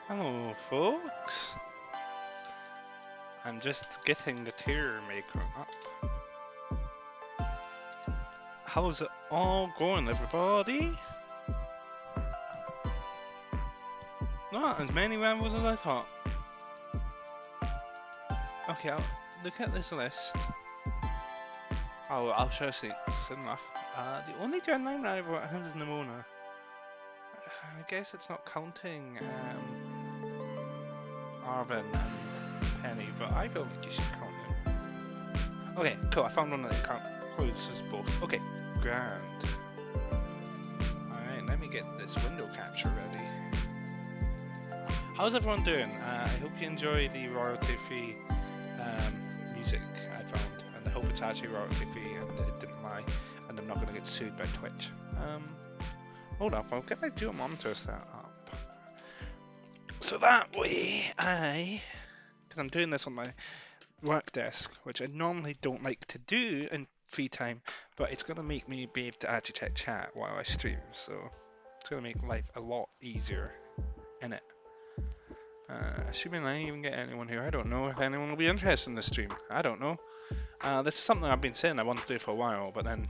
Hello, folks. I'm just getting the tier maker up. How's it all going, everybody? Not as many rambles as I thought. Okay, I'll look at this list. I'll show you soon enough. The only Gen 9 rival at hand is Nimona. I guess it's not counting Arvin and Penny, but I feel like you should count them. Okay, cool. I found one that includes both. Okay, grand. Alright, let me get this window capture ready. How's everyone doing? I hope you enjoy the royalty-free music I found, and I hope it's actually royalty-free and it didn't lie, and I'm not going to get sued by Twitch. Hold up, I'll get my dual monitor set up. So that way because I'm doing this on my work desk, which I normally don't like to do in free time, but it's going to make me be able to actually check chat while I stream, so it's going to make life a lot easier, innit? Assuming I even get anyone here, I don't know if anyone will be interested in this stream. I don't know. This is something I've been saying I want to do for a while, but then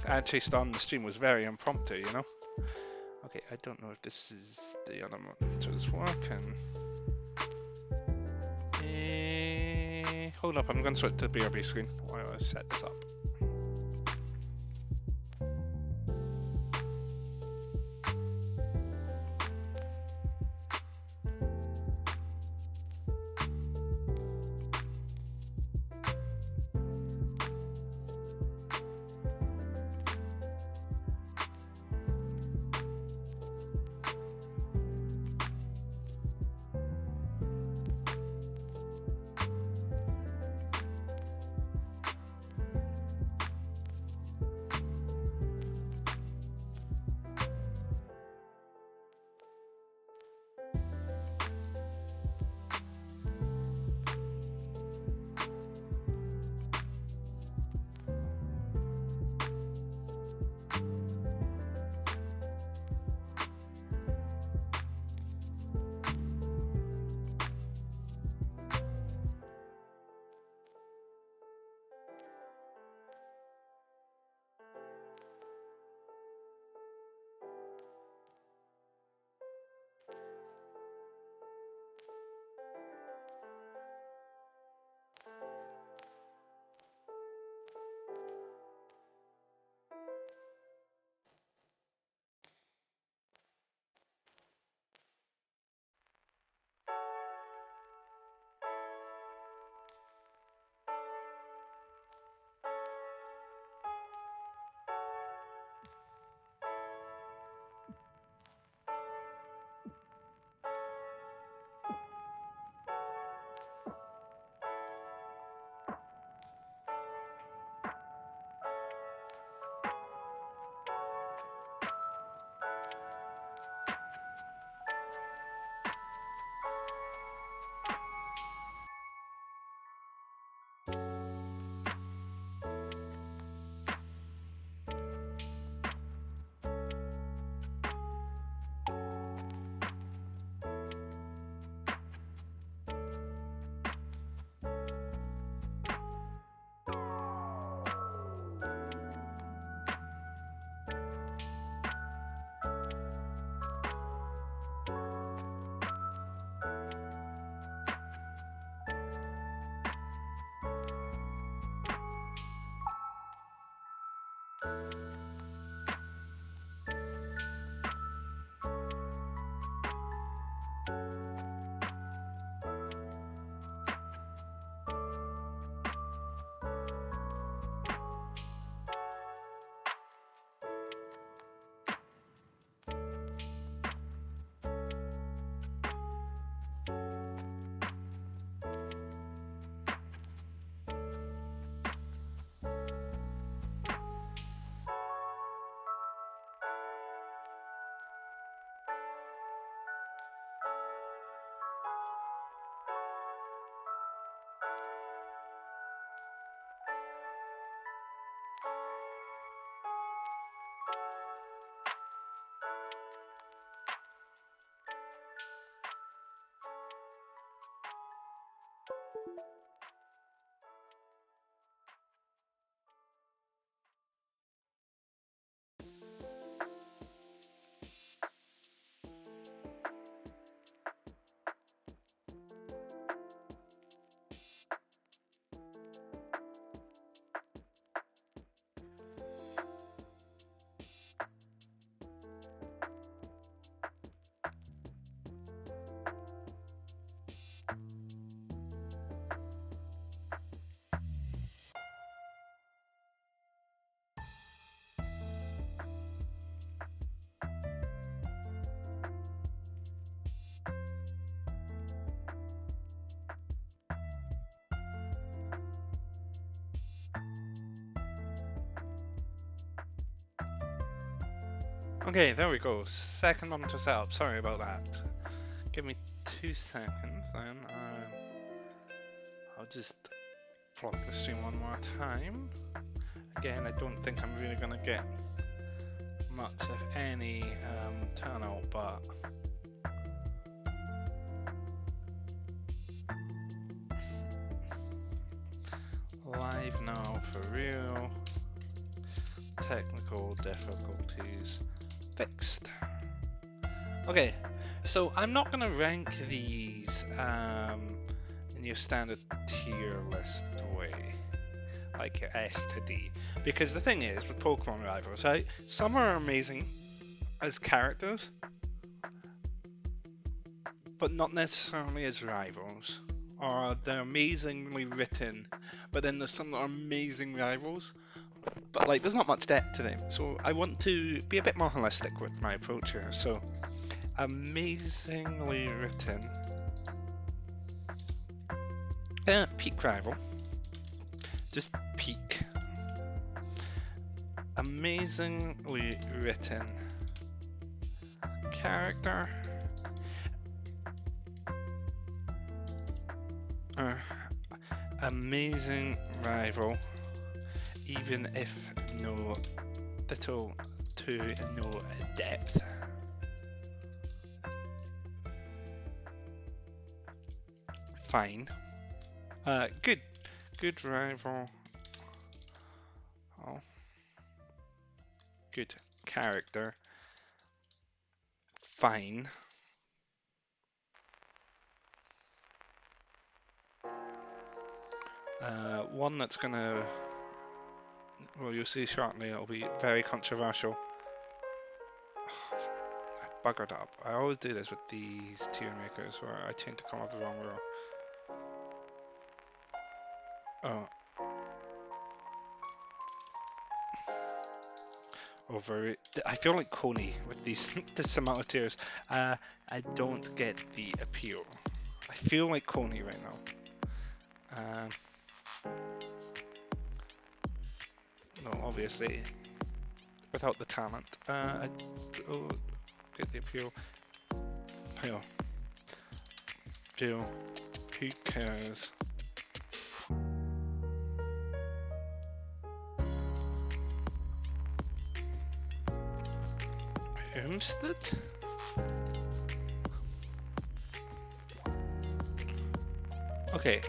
actually starting the stream was very impromptu, you know? Okay, I don't know if this is the other monitors working. Hold up, I'm going to switch to the BRB screen while I set this up. Okay, there we go. Second one to set up. Sorry about that. Give me 2 seconds, then I'll just plug the stream one more time. Again, I don't think I'm really gonna get much, if any, turnout, but live now for real. Technical difficulties fixed. Okay, so I'm not gonna rank these in your standard tier list way, like your S to D, because the thing is with Pokemon Rivals, right? Some are amazing as characters, but not necessarily as rivals. Or they're amazingly written, but then there's some that are amazing rivals, but like there's not much depth to them. So I want to be a bit more holistic with my approach here. So amazingly written, peak rival, just peak. Amazingly written character. Amazing rival, even if no little to no depth. Fine. Good rival. Oh. Good character. Fine. One that's gonna, well, you'll see shortly, it'll be very controversial. I buggered up. I always do this with these tier makers where I tend to come off the wrong row. Oh. Over. I feel like Coney with these this amount of tiers. I don't get the appeal. I feel like Coney right now. No, obviously, without the talent. I don't get the appeal. Hell, Jill, who cares? Homestead? Okay.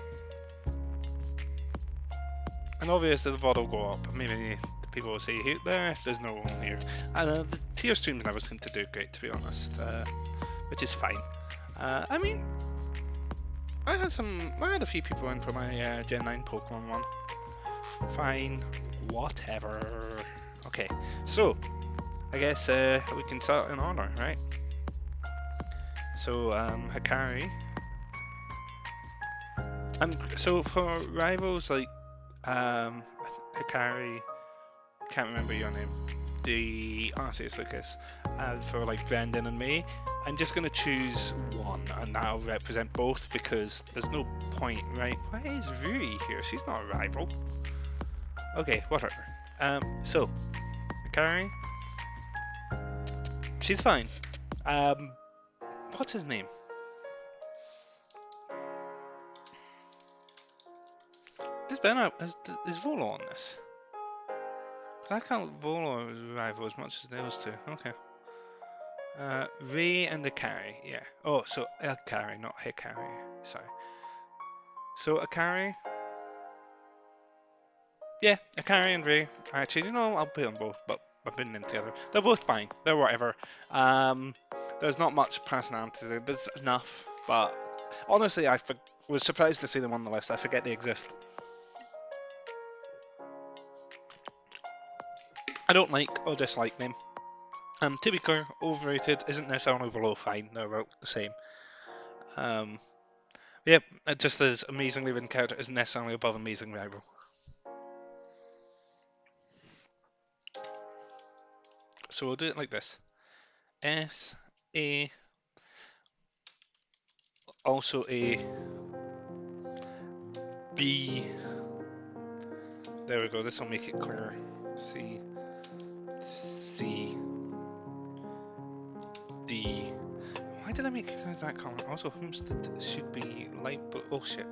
And obviously the VOD will go up. Maybe the people will say who there if there's no one here. The tier streams never seem to do great, to be honest, which is fine. I mean, I had a few people in for my Gen 9 Pokemon one. Fine, whatever. Okay, so I guess we can start in order, right? So Hikari. So for rivals like Hikari, can't remember your name. Honestly, it's Lucas. For like Brendan and me, I'm just gonna choose one, and that'll represent both because there's no point, right? Why is Rui here? She's not a rival. Okay, whatever. So Hikari, she's fine. What's his name? Is Volo on this? I count Volo as a rival as much as those two. Okay. Ray and Akari, yeah. Oh, so Akari, not Hikari. Sorry. So Akari. Yeah, Akari and Ray. Actually, I'll put them both, but I'm putting them together. They're both fine. They're whatever. There's not much personality there. There's enough, but honestly, was surprised to see them on the list. I forget they exist. I don't like or dislike them. To be clear, overrated isn't necessarily below fine. They're about the same. Yeah, just as amazingly written character isn't necessarily above amazing rival. So we'll do it like this. S, A, also A, B. There we go, this will make it clearer. C, C, D. Why did I make that comment? Also, Homestead should be light blue. Oh shit.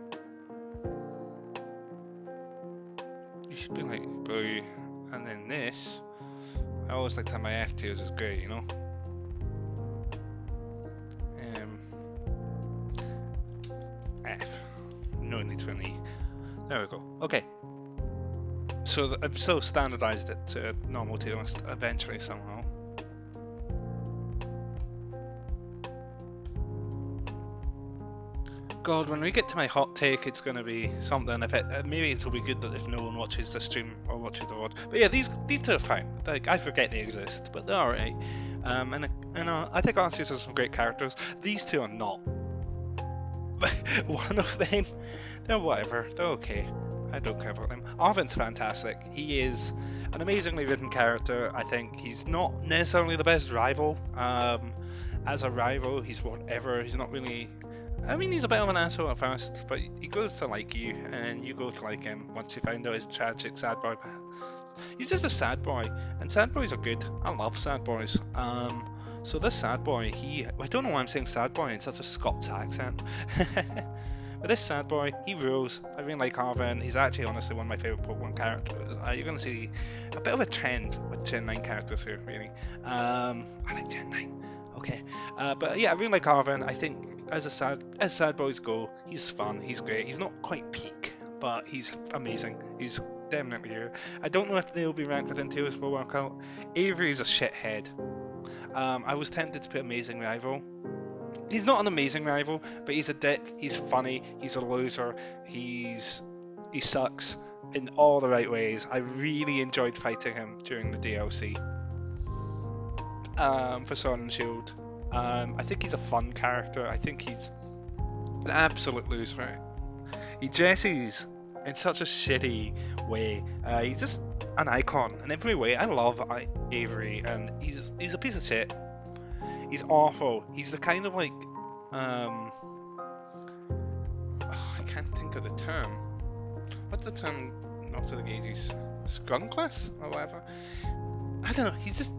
You should be light blue. And then this. I always like to have my F tiers is great, you know? F. No need for an E. There we go. Okay. So I've so standardized it to normal tier list eventually somehow. God, when we get to my hot take, it's going to be something. If it, maybe it'll be good that if no one watches the stream or watches the VOD. But yeah, these two are fine. Like, I forget they exist, but they're alright. And I think Arceus has some great characters. These two are not. One of them, they're whatever. They're okay. I don't care about them. Arven's fantastic. He is an amazingly written character. I think he's not necessarily the best rival. As a rival, he's whatever. He's not really. I mean, he's a bit of an asshole at first, but he goes to like you, and you go to like him once you find out his tragic sad boy. He's just a sad boy, and sad boys are good. I love sad boys. So this sad boy, I don't know why I'm saying sad boy in such a Scots accent. But this sad boy, he rules. I really like Arven. He's actually honestly one of my favourite Pokemon characters. You're going to see a bit of a trend with Gen 9 characters here, really. I like Gen 9. Okay. But yeah, I really like Arven. I think as sad boys go, he's fun, he's great. He's not quite peak, but he's amazing. He's definitely here. I don't know if they'll be ranked within tiers for workout. Avery's a shithead. I was tempted to put amazing rival. He's not an amazing rival, but he's a dick, he's funny, he's a loser, he sucks in all the right ways. I really enjoyed fighting him during the DLC for Sword and Shield. I think he's a fun character. I think he's an absolute loser. He dresses in such a shitty way. He's just an icon in every way. I love Avery, and he's a piece of shit. He's awful. He's the kind of like, I can't think of the term. What's the term? Not to the gauges. Scrunkless or whatever. I don't know. He's just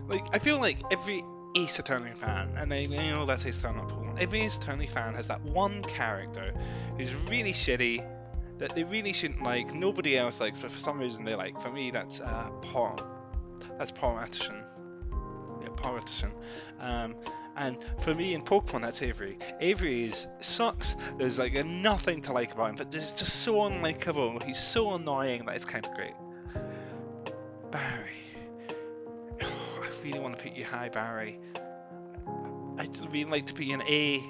like, I feel like every Ace Attorney fan, and I know that's Ace Attorney Pokemon. Every Ace Attorney fan has that one character who's really shitty, that they really shouldn't like. Nobody else likes, but for some reason they like. For me, that's Paul. That's Paul Atchison. Politician. And for me in Pokemon, that's Avery. Avery sucks. There's like nothing to like about him, but he's just so unlikable. He's so annoying that it's kind of great. Barry. Oh, I really want to put you high, Barry. I'd really like to put you an A,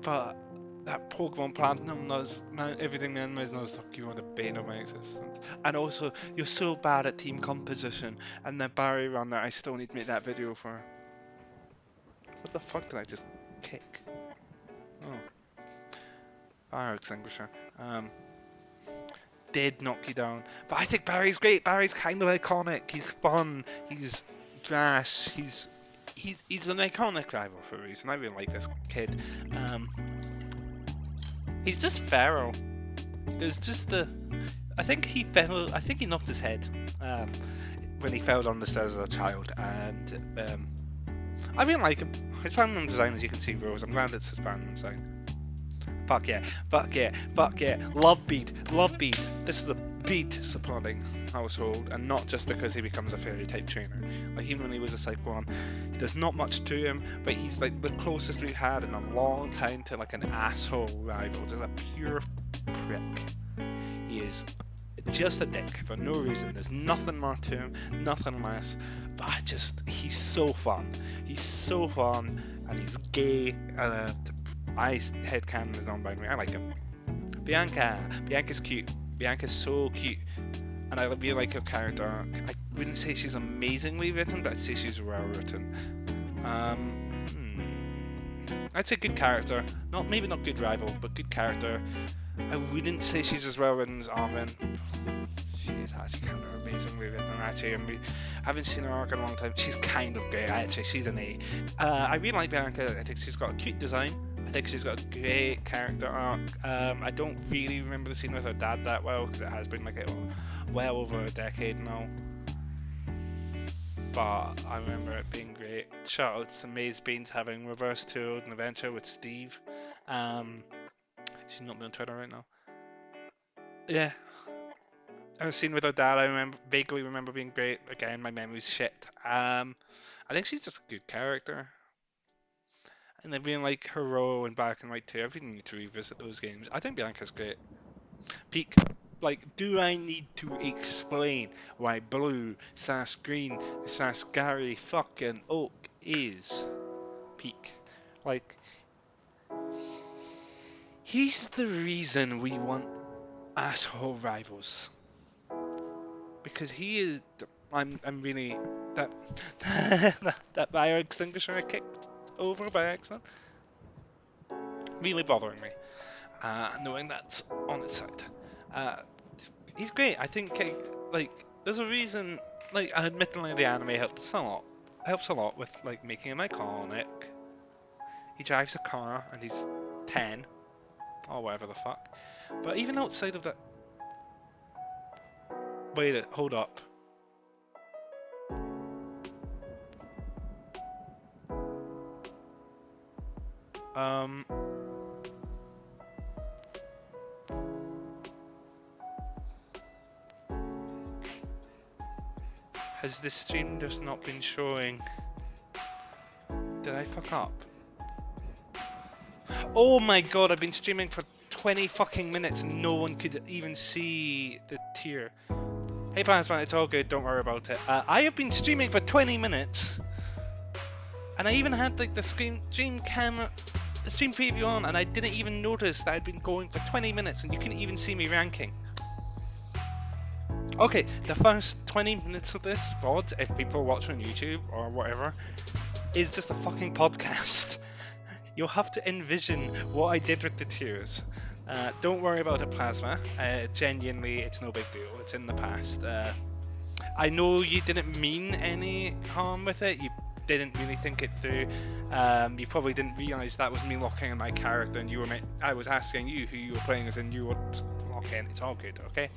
but that Pokemon Platinum does everything in my nose. You are the bane of my existence. And also, you're so bad at team composition. And the Barry run that I still need to make that video for. What the fuck did I just kick? Oh. Fire extinguisher. Did knock you down. But I think Barry's great. Barry's kind of iconic. He's fun. He's brash. He's an iconic rival for a reason. I really like this kid. He's just feral. There's just I think he knocked his head when he fell down the stairs as a child, and I really like him. His Batman design, as you can see, Rose. I'm glad it's his Batman design. Fuck yeah, fuck yeah, fuck yeah. Love Beat. This is a Beat supporting household, and not just because he becomes a fairy type trainer. Like, even when he was a Cyclone, there's not much to him, but he's like the closest we've had in a long time to like an asshole rival. Just a pure prick. He is just a dick for no reason. There's nothing more to him, nothing less. But he's so fun. He's so fun, and he's gay. Headcanon is on by me. I like him. Bianca's cute. Bianca's so cute, and I really like her character. I wouldn't say she's amazingly written, but I'd say she's well written. I'd say good character. Maybe not good rival, but good character. I wouldn't say she's as well written as Arven. She is actually kind of amazingly written. Actually, I haven't seen her arc in a long time. She's kind of great. Actually, she's an A. I really like Bianca. I think she's got a cute design. I think she's got a great character arc. I don't really remember the scene with her dad that well, because it has been like well over a decade now. but I remember it being great. Shout out to Maze Beans having reverse toured an adventure with Steve. She's not me on Twitter right now. Yeah, I was seen with her dad. I vaguely remember being great. Again, my memory's shit. I think she's just a good character. And then being like Hero and Black and White too. I really need to revisit those games. I think Bianca's great. Peak. Like, do I need to explain why Blue, Sass Green, Sass Gary, fucking Oak is Peak? Like, he's the reason we want asshole rivals. Because he is. I'm really. That. that fire extinguisher I kicked over by accident. Really bothering me. Knowing that's on its side. He's great. I think like there's a reason. Like admittedly, the anime helps a lot. Helps a lot with like making him iconic. He drives a car and he's 10 or whatever the fuck. But even outside of that, wait, hold up. Has this stream just not been showing? Did I fuck up? Oh my god, I've been streaming for 20 fucking minutes and no one could even see the tier. Hey Plasma, it's all good, don't worry about it. I have been streaming for 20 minutes and I even had like the stream camera, the stream preview on, and I didn't even notice that I'd been going for 20 minutes and you couldn't even see me ranking. Okay, the first 20 minutes of this VOD, if people watch on YouTube or whatever, is just a fucking podcast. You'll have to envision what I did with the tiers. Don't worry about it, Plasma. Genuinely, it's no big deal. It's in the past. I know you didn't mean any harm with it. You didn't really think it through. You probably didn't realise that was me locking in my character, and I was asking you who you were playing as, and you were lock in. It's all good, okay?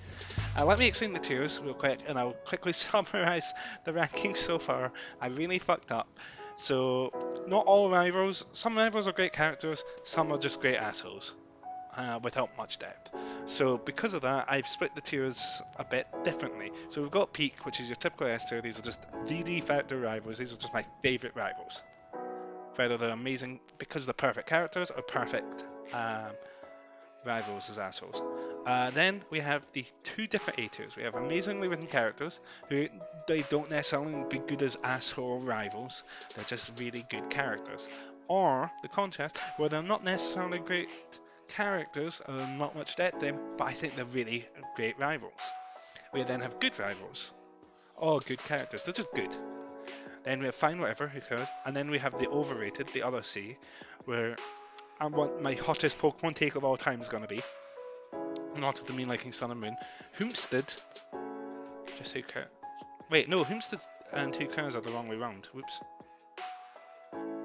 Let me explain the tiers real quick, and I'll quickly summarise the rankings so far. I really fucked up. So, not all rivals. Some rivals are great characters, some are just great assholes, without much depth. So, because of that, I've split the tiers a bit differently. So, we've got Peak, which is your typical S tier. These are just the de facto rivals. These are just my favourite rivals. Whether they're amazing because they're perfect characters or perfect rivals as assholes. Then we have the two different A tiers. We have amazingly written characters who they don't necessarily be good as asshole rivals. They're just really good characters. Or the contrast, where they're not necessarily great characters or not much depth in, but I think they're really great rivals. We then have good rivals. Or good characters. They're just good. Then we have fine whatever, who cares? And then we have the overrated, the other C, where I want my hottest Pokemon take of all time is going to be. Not of the mean liking Sun and Moon. Hoomstead. Just who cares? Wait, no, Hoomstead and Who Cares are the wrong way round. Whoops.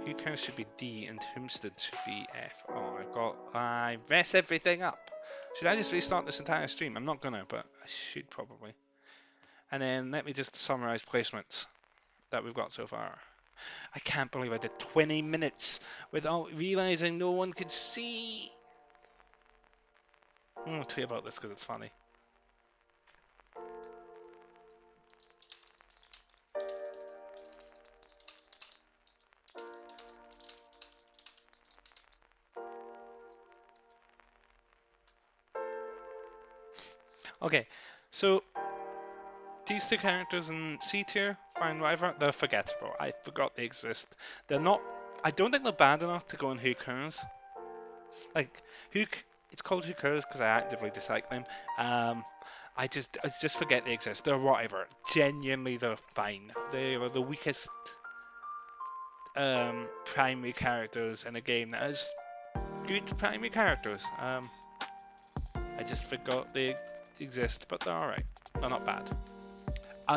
Who Cares should be D and Hoomstead should be F. Oh, I mess everything up. Should I just restart this entire stream? I'm not gonna, but I should probably. And then let me just summarize placements that we've got so far. I can't believe I did 20 minutes without realizing no one could see. I'm going to tweet about this because it's funny. Okay, so these two characters in C tier, fine, whatever, they're forgettable. I forgot they exist. They're not. I don't think they're bad enough to go in Who Cares. Like it's called Who Cares because I actively dislike them. I just forget they exist. They're whatever. Genuinely, they're fine. They are the weakest primary characters in a game that has good primary characters. I just forgot they exist, but they're alright. They're not bad.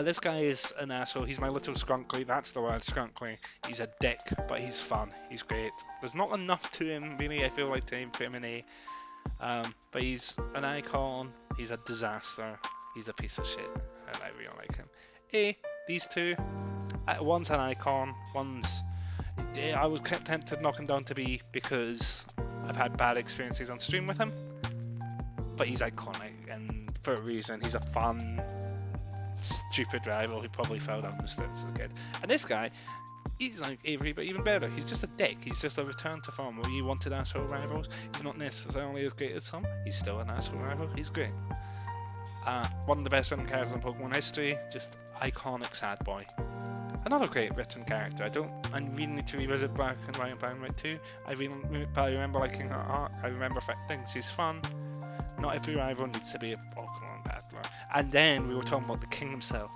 This guy is an asshole. He's my little skunkly. That's the word, skunkly. He's a dick, but he's fun. He's great. There's not enough to him, really, I feel like, to put him in A. But he's an icon. He's a disaster. He's a piece of shit, and I really like him. A, these two, One's an icon, one's... I was tempted to knock him down to B because I've had bad experiences on stream with him. But he's iconic, and for a reason. He's a fun, stupid rival who probably fell down the stairs as a kid. And this guy, he's like Avery, but even better. He's just a dick. He's just a return to form where you wanted asshole rivals. He's not necessarily as great as some. He's still an asshole rival. He's great. One of the best written characters in Pokemon history. Just iconic sad boy. Another great written character. I really need to revisit Black and White and Black and White 2. But I remember liking her art. I remember things. She's fun. Not every rival needs to be a Pokemon battler. And then we were talking about the king himself.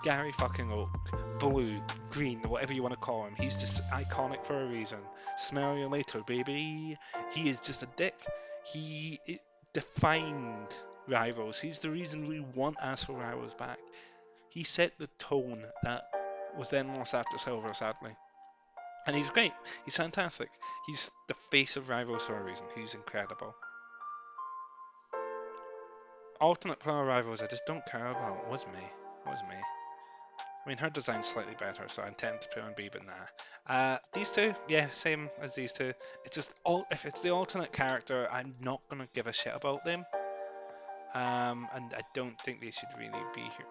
Gary fucking Oak. Blue, green, whatever you want to call him. He's just iconic for a reason. Smell you later, baby. He is just a dick. He defined rivals. He's the reason we want asshole rivals back. He set the tone that was then lost after Silver, sadly. And he's great. He's fantastic. He's the face of rivals for a reason. He's incredible. Alternate player rivals I just don't care about. Was me. I mean, her design's slightly better, so I intend to put on B, but nah. These two, yeah, same as these two. It's just, if it's the alternate character, I'm not going to give a shit about them. And I don't think they should really be here.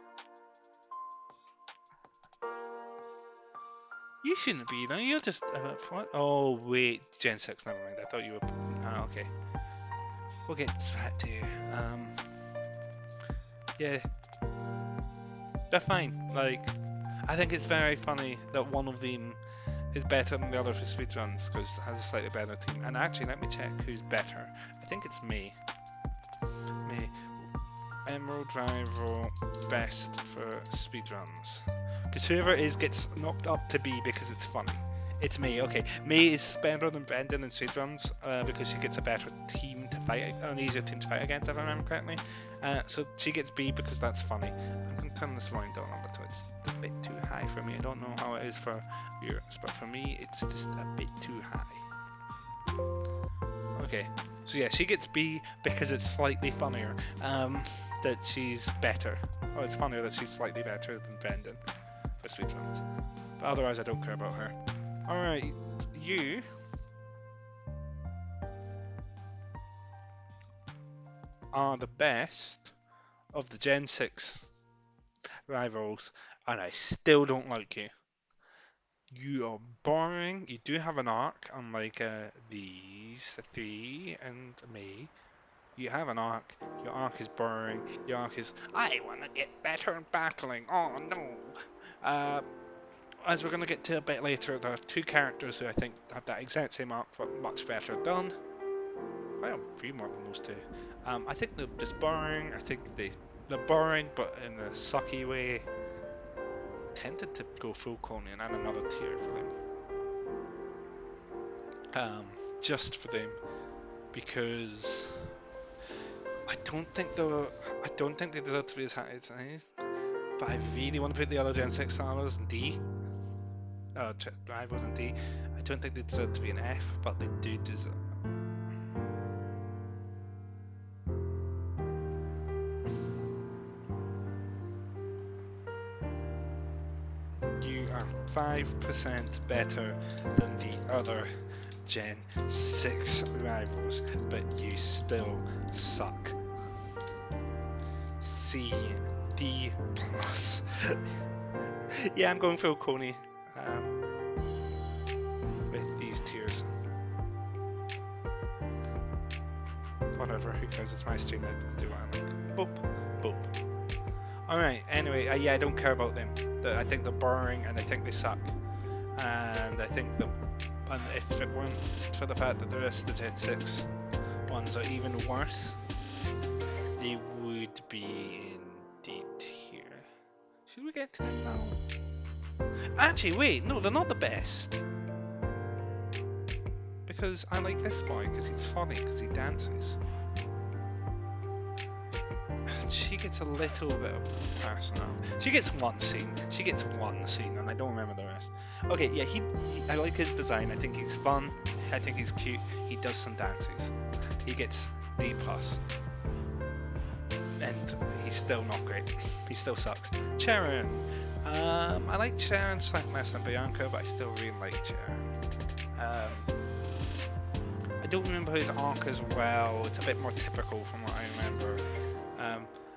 You shouldn't be, though. You're just... what? Oh, wait. Gen 6, never mind. I thought you were... okay. We'll get back to you. Yeah. They're fine. Like, I think it's very funny that one of them is better than the other for speedruns, because it has a slightly better team. And actually, let me check who's better. I think it's me. Emerald Rival best for speedruns. Because whoever it is gets knocked up to B because it's funny. It's May, okay. May is better than Brendan in speedruns because she gets a better team to fight, an easier team to fight against, if I remember correctly. So she gets B because that's funny. I'm going to turn this volume down a little. It's a bit too high for me. I don't know how it is for viewers, but for me, it's just a bit too high. Okay, so yeah, she gets B because it's slightly funnier that she's better. Oh, it's funnier that she's slightly better than Brendan for speedruns. But otherwise, I don't care about her. Alright, you are the best of the Gen 6 rivals, and I still don't like you. You are boring. You do have an arc, unlike these three and me. You have an arc. Your arc is boring. Your arc is, I want to get better at battling. Oh no. As we're going to get to a bit later, there are two characters who I think have that exact same arc, but much better done. I have three more than those two. I think they're just boring. I think they're boring, but in a sucky way. Tempted to go full Conan and another tier for them. Just for them, because I don't think they deserve to be as high as these. But I really want to put the other Gen 6 stars in D. Rivals in D. I don't think they deserve to be an F, but they do deserve. You are 5% better than the other Gen 6 rivals, but you still suck. C, D plus. Yeah, I'm going full Coney with these tiers. Whatever, who cares? It's my stream. I do what I like. Boop, boop. Alright, anyway, yeah, I don't care about them. I think they're boring and I think they suck. And I think and if it weren't for the fact that the rest of the Gen 6 ones are even worse, they would be in D tier. Should we get to them now? Actually, wait, no, they're not the best. Because I like this boy, because he's funny, because he dances. She gets a little bit of personal. She gets one scene, and I don't remember the rest. Okay, yeah, I like his design. I think he's fun. I think he's cute. He does some dances. He gets D+. And he's still not great. He still sucks. Charon. I like Sharon slightly less than Bianca, but I still really like Sharon. I don't remember his arc as well. It's a bit more typical from what I remember.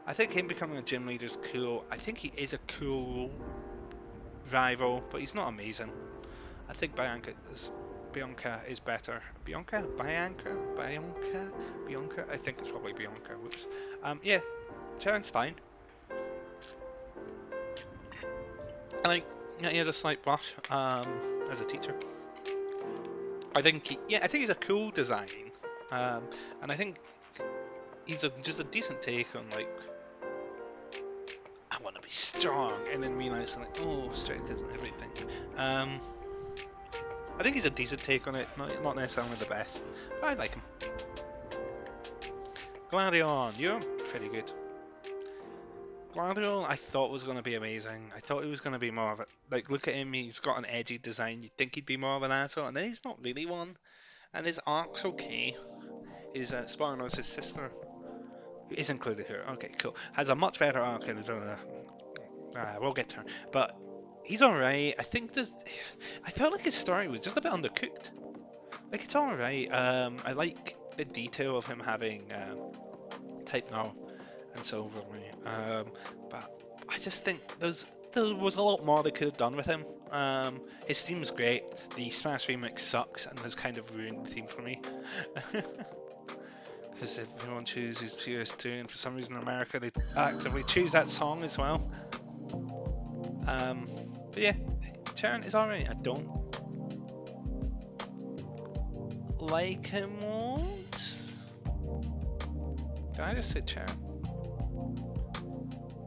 I think him becoming a gym leader is cool. I think he is a cool rival, but he's not amazing. I think Bianca is better. Bianca? I think it's probably Bianca. Whoops. Yeah, Sharon's fine. I think he has a slight blush as a teacher. I think he's a cool design, and I think he's just a decent take on like I want to be strong, and then realizing like strength isn't everything. I think he's a decent take on it, not necessarily the best, but I like him. Gladion, you're pretty good. Gladion, I thought was going to be amazing. I thought he was going to be more of a like. Look at him, he's got an edgy design. You'd think he'd be more of an asshole, and then he's not really one. And his arc's okay. His Sparnos, his sister, is included here. Okay, cool. Has a much better arc in his own. We'll get to her, but he's alright. I think I felt like his story was just a bit undercooked. Like it's alright. I like the detail of him having type now and silver. But I just think there was a lot more they could have done with him. His theme's great. The Smash remix sucks and has kind of ruined the theme for me. Because everyone chooses PS2, and for some reason in America they actively choose that song as well. But yeah, Sharon is alright. I don't like him once. Did I just say Sharon?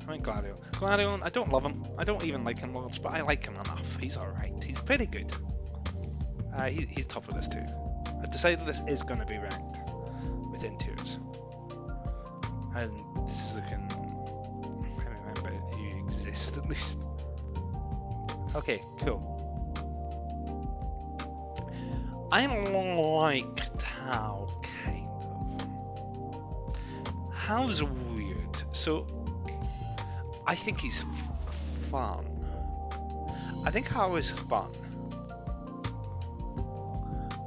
I mean Gladion. Gladion, I don't love him. I don't even like him once, but I like him enough. He's alright. He's pretty good. He's tough with this too. I've decided this is going to be ranked within tiers. And this is looking... I remember you exist at least. Okay, cool. I like Tao, kind of. Hao's weird. So, I think he's fun. I think Hao is fun.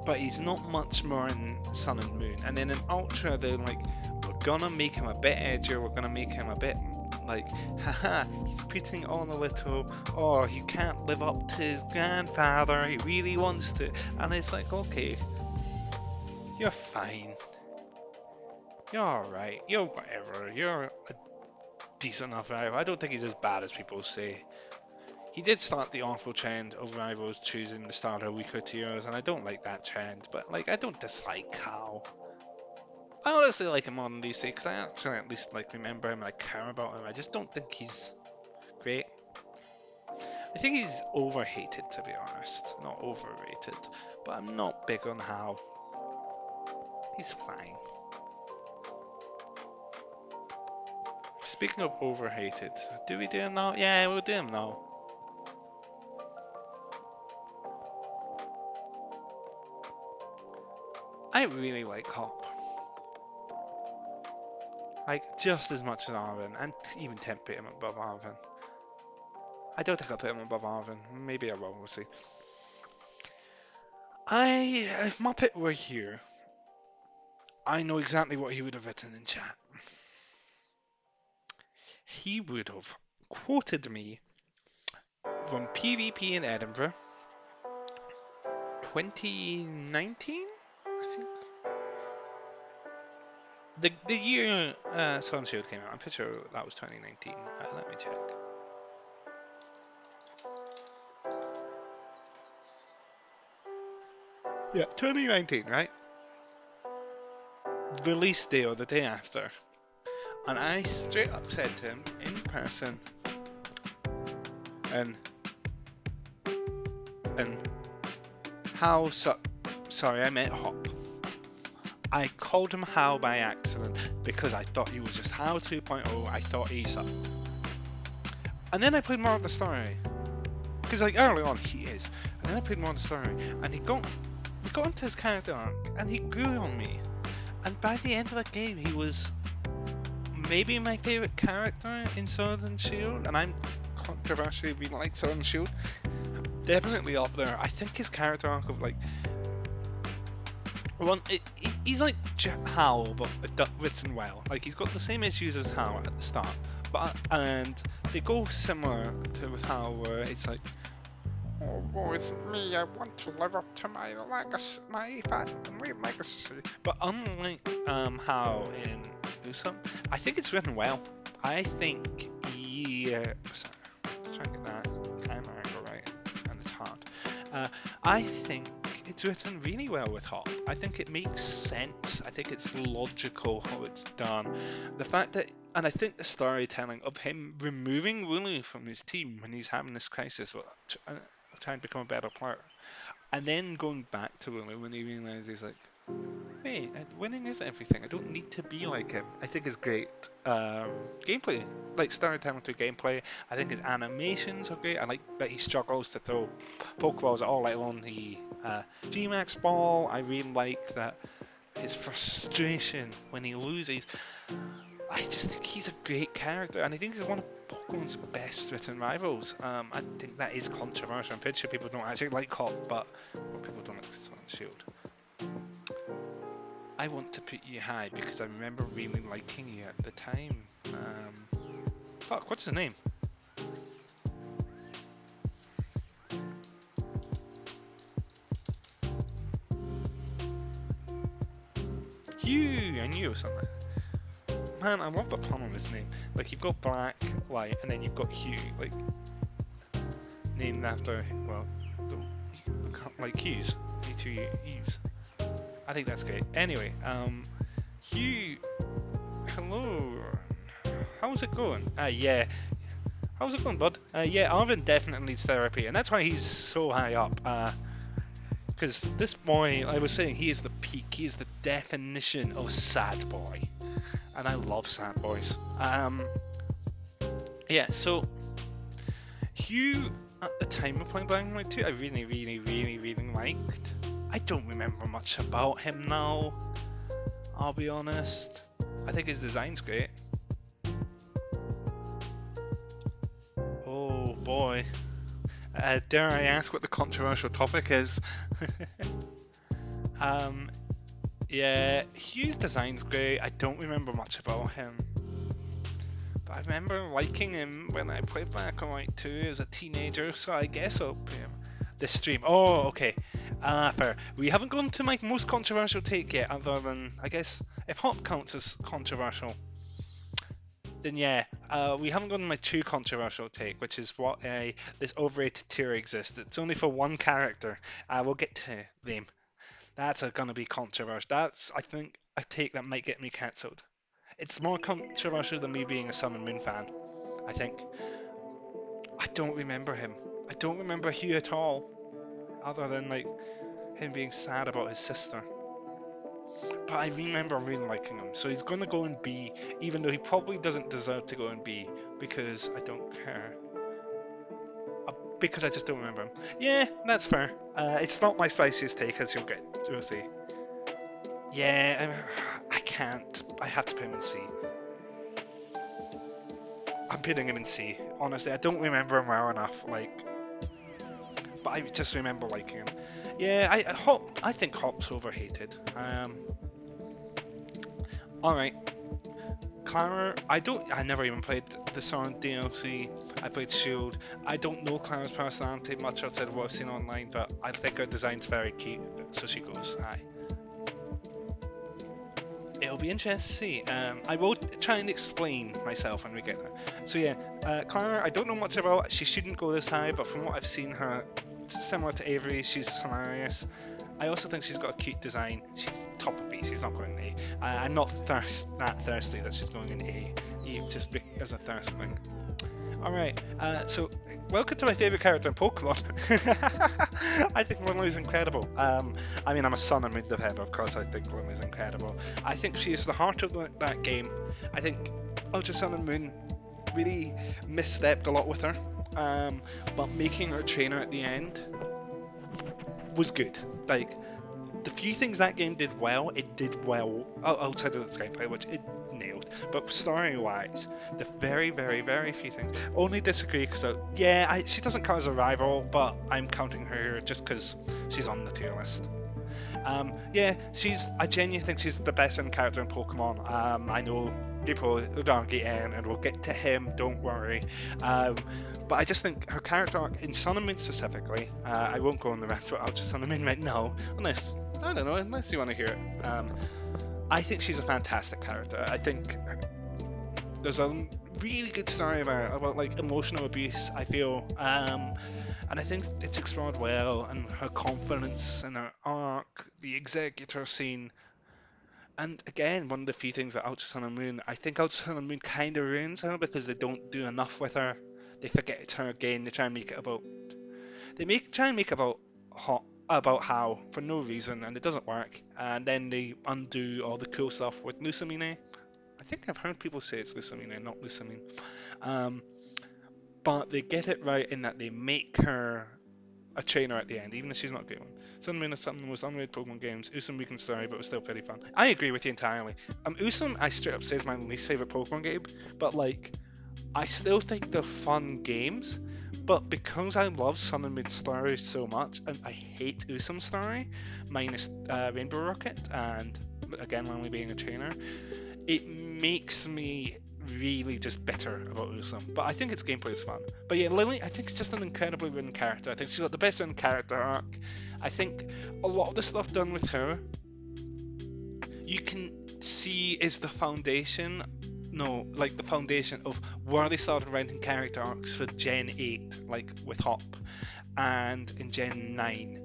But he's not much more in Sun and Moon. And then in Ultra, they're like, we're gonna make him a bit edgier, we're gonna make him a bit like, haha, he's putting on a little, he can't live up to his grandfather, he really wants to. And it's like, okay, you're fine. You're alright, you're whatever, you're a decent enough rival. I don't think he's as bad as people say. He did start the awful trend of rivals choosing the starter weaker tiers, and I don't like that trend, but like, I don't dislike Hao. I honestly like him more than these two, because I actually at least like remember him and I care about him. I just don't think he's great. I think he's overhated, to be honest, not overrated, but I'm not big on Hao. He's fine. Speaking of overhated, do we do him now? Yeah, we'll do him now. I really like Hop. Like, just as much as Arvin, and even Temp put him above Arvin. I don't think I'll put him above Arvin. Maybe I will, we'll see. If Muppet were here, I know exactly what he would have written in chat. He would have quoted me from PvP in Edinburgh, 2019, I think. The year Sword and Shield came out, I'm pretty sure that was 2019. Let me check. Yeah, 2019, right? Release day or the day after. And I straight up said to him in person, and Hao, sorry, I meant Hop. I called him Hao by accident because I thought he was just Hao 2.0. I thought he sucked. And then I played more of the story. Because like early on he is. And then I played more of the story. And we got into his character arc and he grew on me. And by the end of the game he was maybe my favourite character in Sword and Shield. And I'm controversially been like Sword and Shield. Definitely up there. I think his character arc of like he's like Hal, but written well. Like he's got the same issues as Hal at the start, but and they go similar to with Hal, where it's like, oh, woe is me, I want to live up to my legacy, my family legacy. But unlike Hal in Usum, I think it's written well. I think trying to get that camera angle right, and it's hard. I think it's written really well with Hop. I think it makes sense. I think it's logical how it's done. The fact that, and I think the storytelling of him removing Wooloo from his team when he's having this crisis, trying to become a better player, and then going back to Wooloo when he realizes he's like, wait, winning isn't everything. I don't need to be like him. I think it's great gameplay, like storytelling through gameplay. I think his animations are great. I like that he struggles to throw Pokeballs at all, let alone the G-Max ball. I really like that his frustration when he loses. I just think he's a great character, and I think he's one of Pokemon's best written rivals. I think that is controversial. I'm pretty sure people don't actually like Hop, but people don't like Sword and Shield. I want to put you high because I remember really liking you at the time. Fuck, what's his name? Hugh, I knew it was something. Man, I love the pun on his name. Like, you've got Black, White, and then you've got Hugh, like, named after, well, like Hughes. H-U-E's. I think that's great. Anyway, Hugh, hello. How's it going? Yeah. How's it going, bud? Yeah, Arvin definitely needs therapy, and that's why he's so high up. Because this boy, I was saying, he is the peak. He is the definition of sad boy, and I love sad boys. Yeah. So Hugh, at the time of playing Blind Light 2, I really liked. I don't remember much about him now, I'll be honest. I think his design's great. Oh boy. Dare I ask what the controversial topic is? Yeah, Hugh's design's great. I don't remember much about him. But I remember liking him when I played Black and White 2 as a teenager, so I guess I'll play him this stream. Oh, okay. Fair. We haven't gone to my most controversial take yet, other than, I guess, if Hop counts as controversial, then yeah, we haven't gone to my too controversial take, which is what this overrated tier exists. It's only for one character. We'll get to them. That's gonna be controversial. That's, I think, a take that might get me cancelled. It's more controversial than me being a Sun and Moon fan, I think. I don't remember him. I don't remember Hugh at all, other than like him being sad about his sister. But I remember really liking him, so he's gonna go in B, even though he probably doesn't deserve to go in B, because I don't care. Because I just don't remember him. Yeah, that's fair. It's not my spiciest take, as you'll see. Yeah, I can't. I have to put him in C. I'm putting him in C. Honestly, I don't remember him well enough, like, but I just remember liking him. Yeah, I think Hop's overhated. Alright. Clara, I never even played the Sun DLC. I played Shield. I don't know Clara's personality much outside of what I've seen online, but I think her design's very cute, so she goes high. It'll be interesting to see. I will try and explain myself when we get there. So yeah, Clara, I don't know much about. She shouldn't go this high, but from what I've seen her, similar to Avery, she's hilarious. I also think she's got a cute design. She's top of B. She's not going in A. I'm not that thirsty that she's going in A, just as a thirst thing. Alright, so welcome to my favourite character in Pokemon. I think Lily's incredible. I mean, I'm a Sun and Moon defender, of course I think Lily's incredible. I think she is the heart of that game. I think Ultra Sun and Moon really misstepped a lot with her, but making her trainer at the end was good. Like, the few things that game did well, it did well outside of its gameplay, which it nailed. But story-wise, the very, very, very few things. Only disagree because, yeah, she doesn't count as a rival, but I'm counting her just because she's on the tier list. Yeah, I genuinely think she's the best in character in Pokemon. I know people would argue N, and we'll get to him, don't worry. Um, but I just think her character arc, in Sun and Moon specifically, I won't go on the rant about Sun and Moon right now, I don't know, unless you want to hear it. I think she's a fantastic character. I think there's a really good story about like emotional abuse, I feel, and I think it's explored well, and her confidence and her arc, the executor scene, and again, one of the few things that Ultra Sun and Moon, I think Ultra Sun and Moon kind of ruins her because they don't do enough with her. They forget it's her again. They try and make it about, try and make about how for no reason, and it doesn't work. And then they undo all the cool stuff with Lusamine. I think I've heard people say it's Lusamine, not Lusamine. Um, but they get it right in that they make her a trainer at the end, even if she's not a good one. Sun and Moon is some of the most underrated Pokemon games. Usum weak in story, but was still very fun. I agree with you entirely. Usum, I straight up say is my least favorite Pokemon game, but like, I still think they're fun games. But because I love Sun and Moon story so much, and I hate Usum story, minus Rainbow Rocket, and again, only being a trainer, it makes me really just bitter about Usum. But I think its gameplay is fun. But yeah, Lily, I think it's just an incredibly written character. I think she's got the best written character arc. I think a lot of the stuff done with her, you can see is the foundation. No, like the foundation of where they started writing character arcs for Gen 8, like with Hop, and in Gen 9.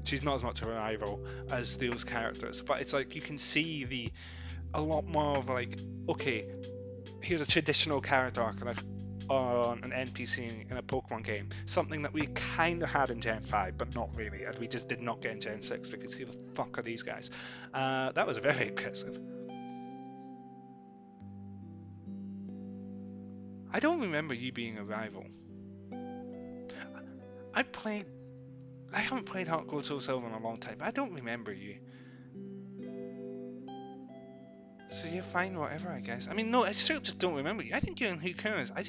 She's not as much of a rival as those characters, but it's like you can see a lot more of like, okay, here's a traditional character arc on an NPC in a Pokemon game, something that we kind of had in Gen 5, but not really, and we just did not get in Gen 6 because who the fuck are these guys? That was very aggressive. I don't remember you being a rival. I played. I haven't played Heart Gold Soul Silver in a long time. I don't remember you. So you're fine, whatever, I guess. I mean, no, I still just don't remember you. I think you're in Who Cares. I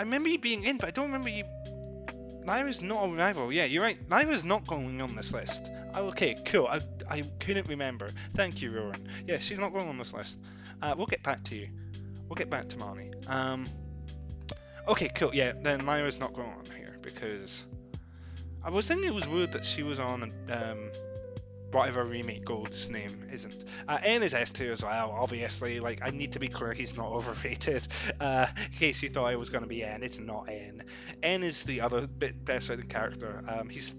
remember you being in, but I don't remember you. Lyra's not a rival. Yeah, you're right. Lyra's not going on this list. Oh, okay, cool. I couldn't remember. Thank you, Rowan. Yeah, she's not going on this list. We'll get back to you. We'll get back to Marnie. Okay, cool. Yeah, then Lyra's not going on here because I was thinking it was weird that she was on whatever remake Gold's name isn't. N is S tier as well, obviously. Like, I need to be clear, he's not overrated. In case you thought I was going to be N, it's not N. N is the other best written character. He's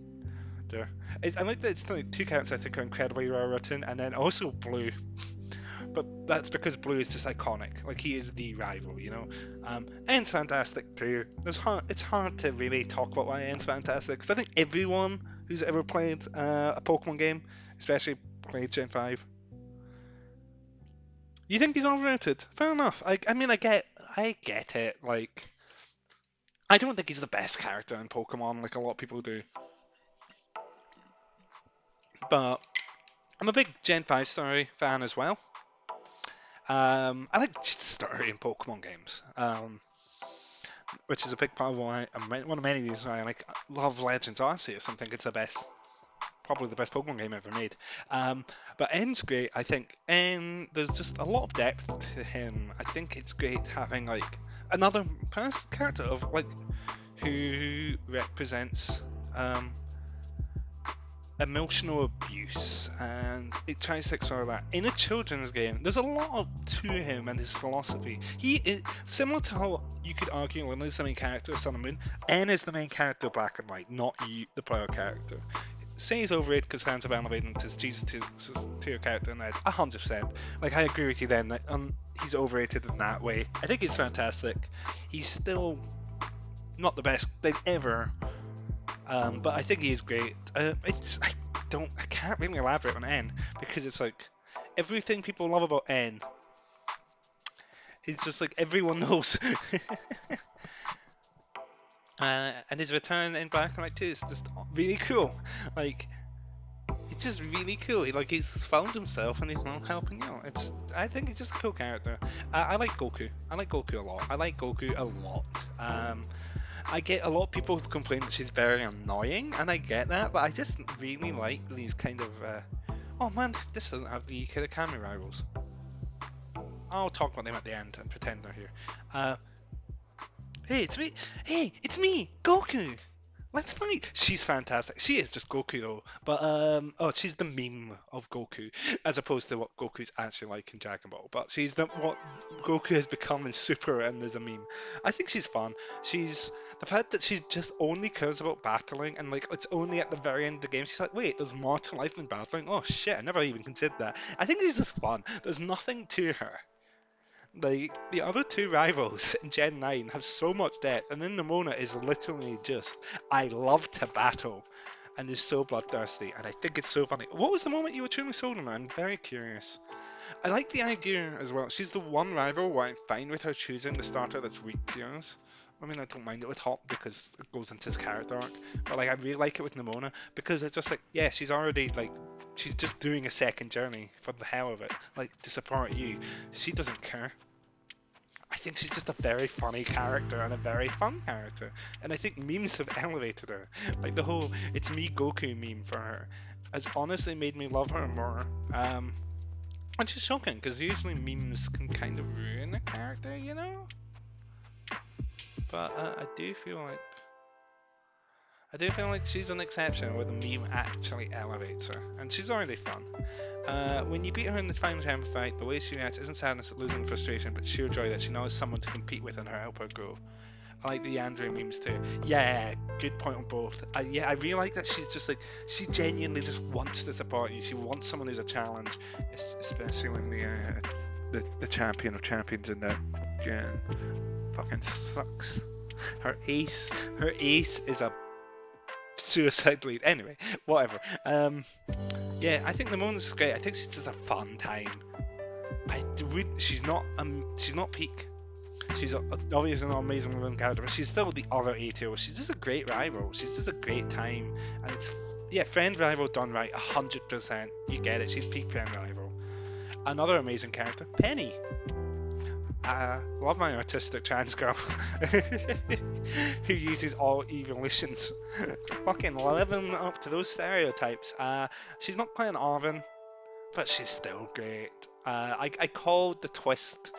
there. I like that it's like two characters I think are incredibly well written, and then also Blue. But that's because Blue is just iconic. Like, he is the rival, you know. N's fantastic too. It's hard to really talk about why N's fantastic because I think everyone who's ever played a Pokemon game, especially played Gen 5. You think he's overrated? Fair enough. I mean, I get it. Like, I don't think he's the best character in Pokemon, like a lot of people do. But I'm a big Gen 5 story fan as well. I like story in Pokemon games, which is a big part of why one of many reasons why I love Legends Arceus. I think it's probably the best Pokemon game ever made. But N's great, I think. N, there's just a lot of depth to him. I think it's great having like another character of like who represents emotional abuse, and it tries to explore that in a children's game. There's a lot to him and his philosophy. He is similar to how you could argue when there's the main character of Sun and Moon. N is the main character of Black and White, not you, the player character. Say he's overrated because fans have elevated him to Jesus to your character, and that's 100%. Like, I agree with you then that he's overrated in that way. I think he's fantastic. He's still not the best thing ever. But I think he is great. I can't really elaborate on N because it's like everything people love about N. It's just like everyone knows. And his return in Black and White 2 is just really cool. Like, It's just really cool. He's found himself and he's now helping out. I think he's just a cool character. I like Goku. I like Goku a lot. I like Goku a lot. I get a lot of people who complain that she's very annoying, and I get that, but I just really like these kind of. Oh man, this doesn't have the Kirakami rivals. I'll talk about them at the end and pretend they're here. Hey, it's me. Hey, it's me, Goku. Let's fight. She's fantastic. She is just Goku though, but she's the meme of Goku as opposed to what Goku's actually like in Dragon Ball. But she's what Goku has become in Super and is a meme. I think she's fun. She's the fact that she just only cares about battling and like it's only at the very end of the game she's like, wait, there's more to life than battling. Oh shit, I never even considered that. I think she's just fun. There's nothing to her. Like, the other two rivals in Gen 9 have so much depth, and then Nimona is literally just, I love to battle, and is so bloodthirsty, and I think it's so funny. What was the moment you were truly sold on her? I'm very curious. I like the idea as well. She's the one rival where I'm fine with her choosing the starter that's weak to yours. I mean, I don't mind it with Hop because it goes into his character arc, but like I really like it with Nimona because it's just like, yeah, she's already like, she's just doing a second journey for the hell of it, like to support you. She doesn't care. I think she's just a very funny character and a very fun character. And I think memes have elevated her. Like the whole "it's me Goku" meme for her has honestly made me love her more. Which is shocking because usually memes can kind of ruin a character, you know? But I do feel like she's an exception where the meme actually elevates her, and she's already fun. When you beat her in the final chamber fight, the way she reacts isn't sadness at losing frustration, but sheer joy that she now has someone to compete with and help her grow. I like the Andre memes too. Yeah, good point on both. I really like that she's just like, she genuinely just wants to support you. She wants someone who's a challenge, especially when the champion of champions in that gen fucking sucks. Her ace is a suicide lead. Anyway, whatever. Yeah, I think the moment's great. I think she's just a fun time. She's not peak. She's obviously an amazing woman character, but she's still the other ATO. She's just a great rival. She's just a great time, and it's friend rival done right, 100%. You get it. She's peak friend rival. Another amazing character, Penny. Love my artistic trans girl who uses all evolutions. Fucking living up to those stereotypes. She's not quite an Arvin, but she's still great. I called the twist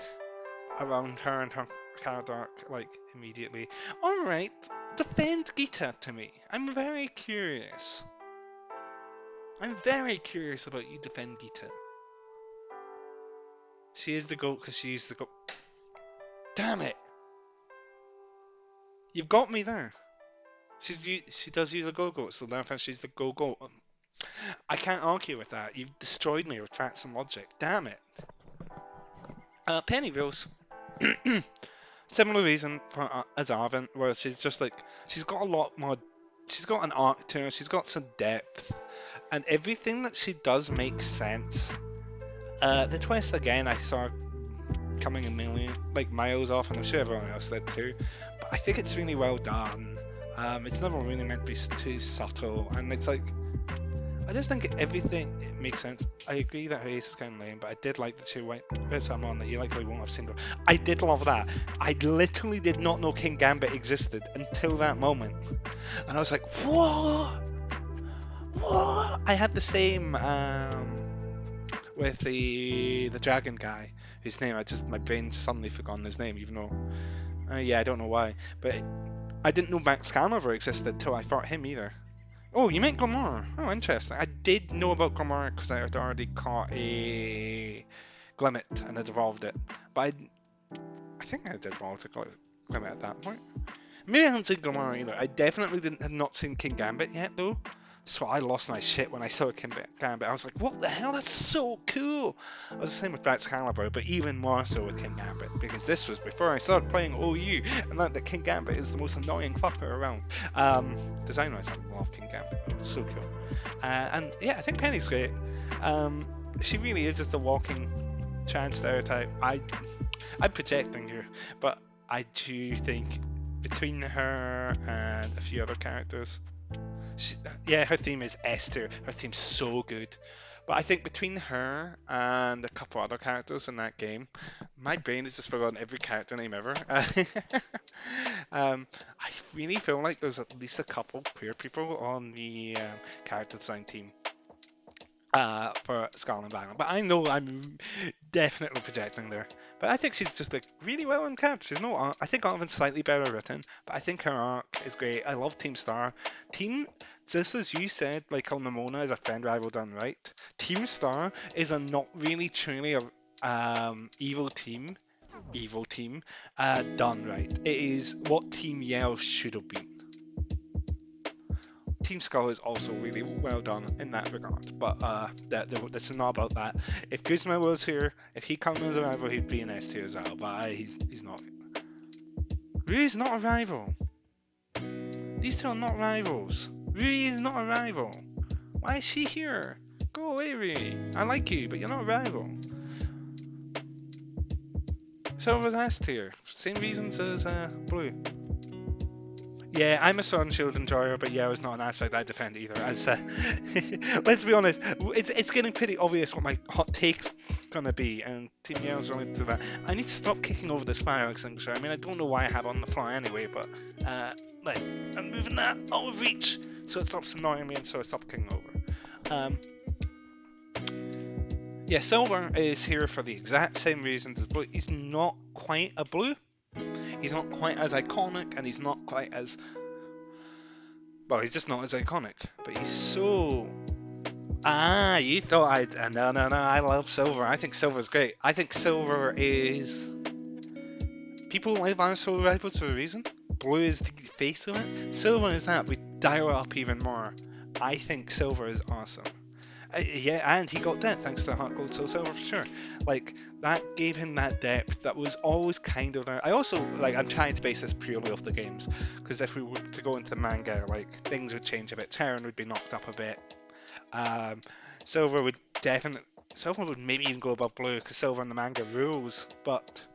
around her and her character arc like immediately. Alright, defend Gita to me. I'm very curious about you defend Gita. She is the GOAT because she's the GOAT. Damn it! You've got me there. She does use a go-go, so therefore she's the go-go. I can't argue with that. You've destroyed me with facts and logic. Damn it. Penny Rose. Similar reason for as Arvin, where she's just like, she's got a lot more, she's got an arc to her, she's got some depth, and everything that she does makes sense. The twist again, I saw coming a million miles off, and I'm sure everyone else did too. But I think it's really well done. It's never really meant to be too subtle, and it's like, I just think everything it makes sense. I agree that her ace is kind of lame, but I did like that she went with someone that you likely won't have seen before. I did love that. I literally did not know King Gambit existed until that moment, and I was like, what? What? I had the same with the dragon guy, whose name my brain's suddenly forgotten his name, even though I don't know why, but I didn't know Max Caliber existed till I fought him either. Oh, you meant Glamora. Oh, interesting. I did know about Glamora because I had already caught a Glimmet and had evolved it. But I think I did evolve to Glimmet at that point. Maybe I haven't seen Glamora either. I definitely had not seen King Gambit yet though. So I lost my shit when I saw King Gambit. I was like, what the hell? That's so cool. I was the same with Max Caliber, but even more so with King Gambit, because this was before I started playing OU, and learned that King Gambit is the most annoying fucker around. Design-wise, I love King Gambit. It was so cool. And yeah, I think Penny's great. She really is just a walking trans stereotype. I'm projecting here, but I do think between her and a few other characters, Yeah, her theme is S tier. Her theme's so good. But I think between her and a couple other characters in that game, my brain has just forgotten every character name ever. I really feel like there's at least a couple queer people on the character design team for Scarlet Banner. But I know I'm definitely projecting there. But I think she's just like really well in character. She's no, I think Oliven's slightly better written, but I think her arc is great. I love Team Star. Team, just as you said, like how Nimona is a friend rival done right. Team Star is a not really truly a evil team done right. It is what Team Yell should have been. Team Skull is also really well done in that regard, but this is not about that. If Guzma was here, if he comes as a rival, he'd be an S tier as well, but he's not. Ryu's not a rival. These two are not rivals. Ryu is not a rival. Why is she here? Go away, Ryu. I like you, but you're not a rival. Silver's S tier. Same reasons as Blue. Yeah, I'm a Sword and Shield enjoyer, but yeah, it's not an aspect I defend either. As let's be honest, it's getting pretty obvious what my hot take's gonna be, and Team Yell's related to that. I need to stop kicking over this fire extinguisher. I mean, I don't know why I have it on the floor anyway, but like I'm moving that out of reach so it stops annoying me and so I stop kicking over. Yeah, Silver is here for the exact same reasons as Blue. He's not quite a Blue. He's not quite as iconic, and he's not quite as... Well, he's just not as iconic, but he's so... Ah, you thought I'd... No, I love Silver. I think Silver's great. I think Silver is... People like Dinosaur Rivals for a reason. Blue is the face of it. Silver is that. We dial it up even more. I think Silver is awesome. Yeah, and he got depth thanks to Heart Gold Soul Silver for sure. Like, that gave him that depth that was always kind of there. I also, like, I'm trying to base this purely off the games, because if we were to go into manga, like, things would change a bit. Terran would be knocked up a bit. Silver would maybe even go above Blue, because Silver in the manga rules, but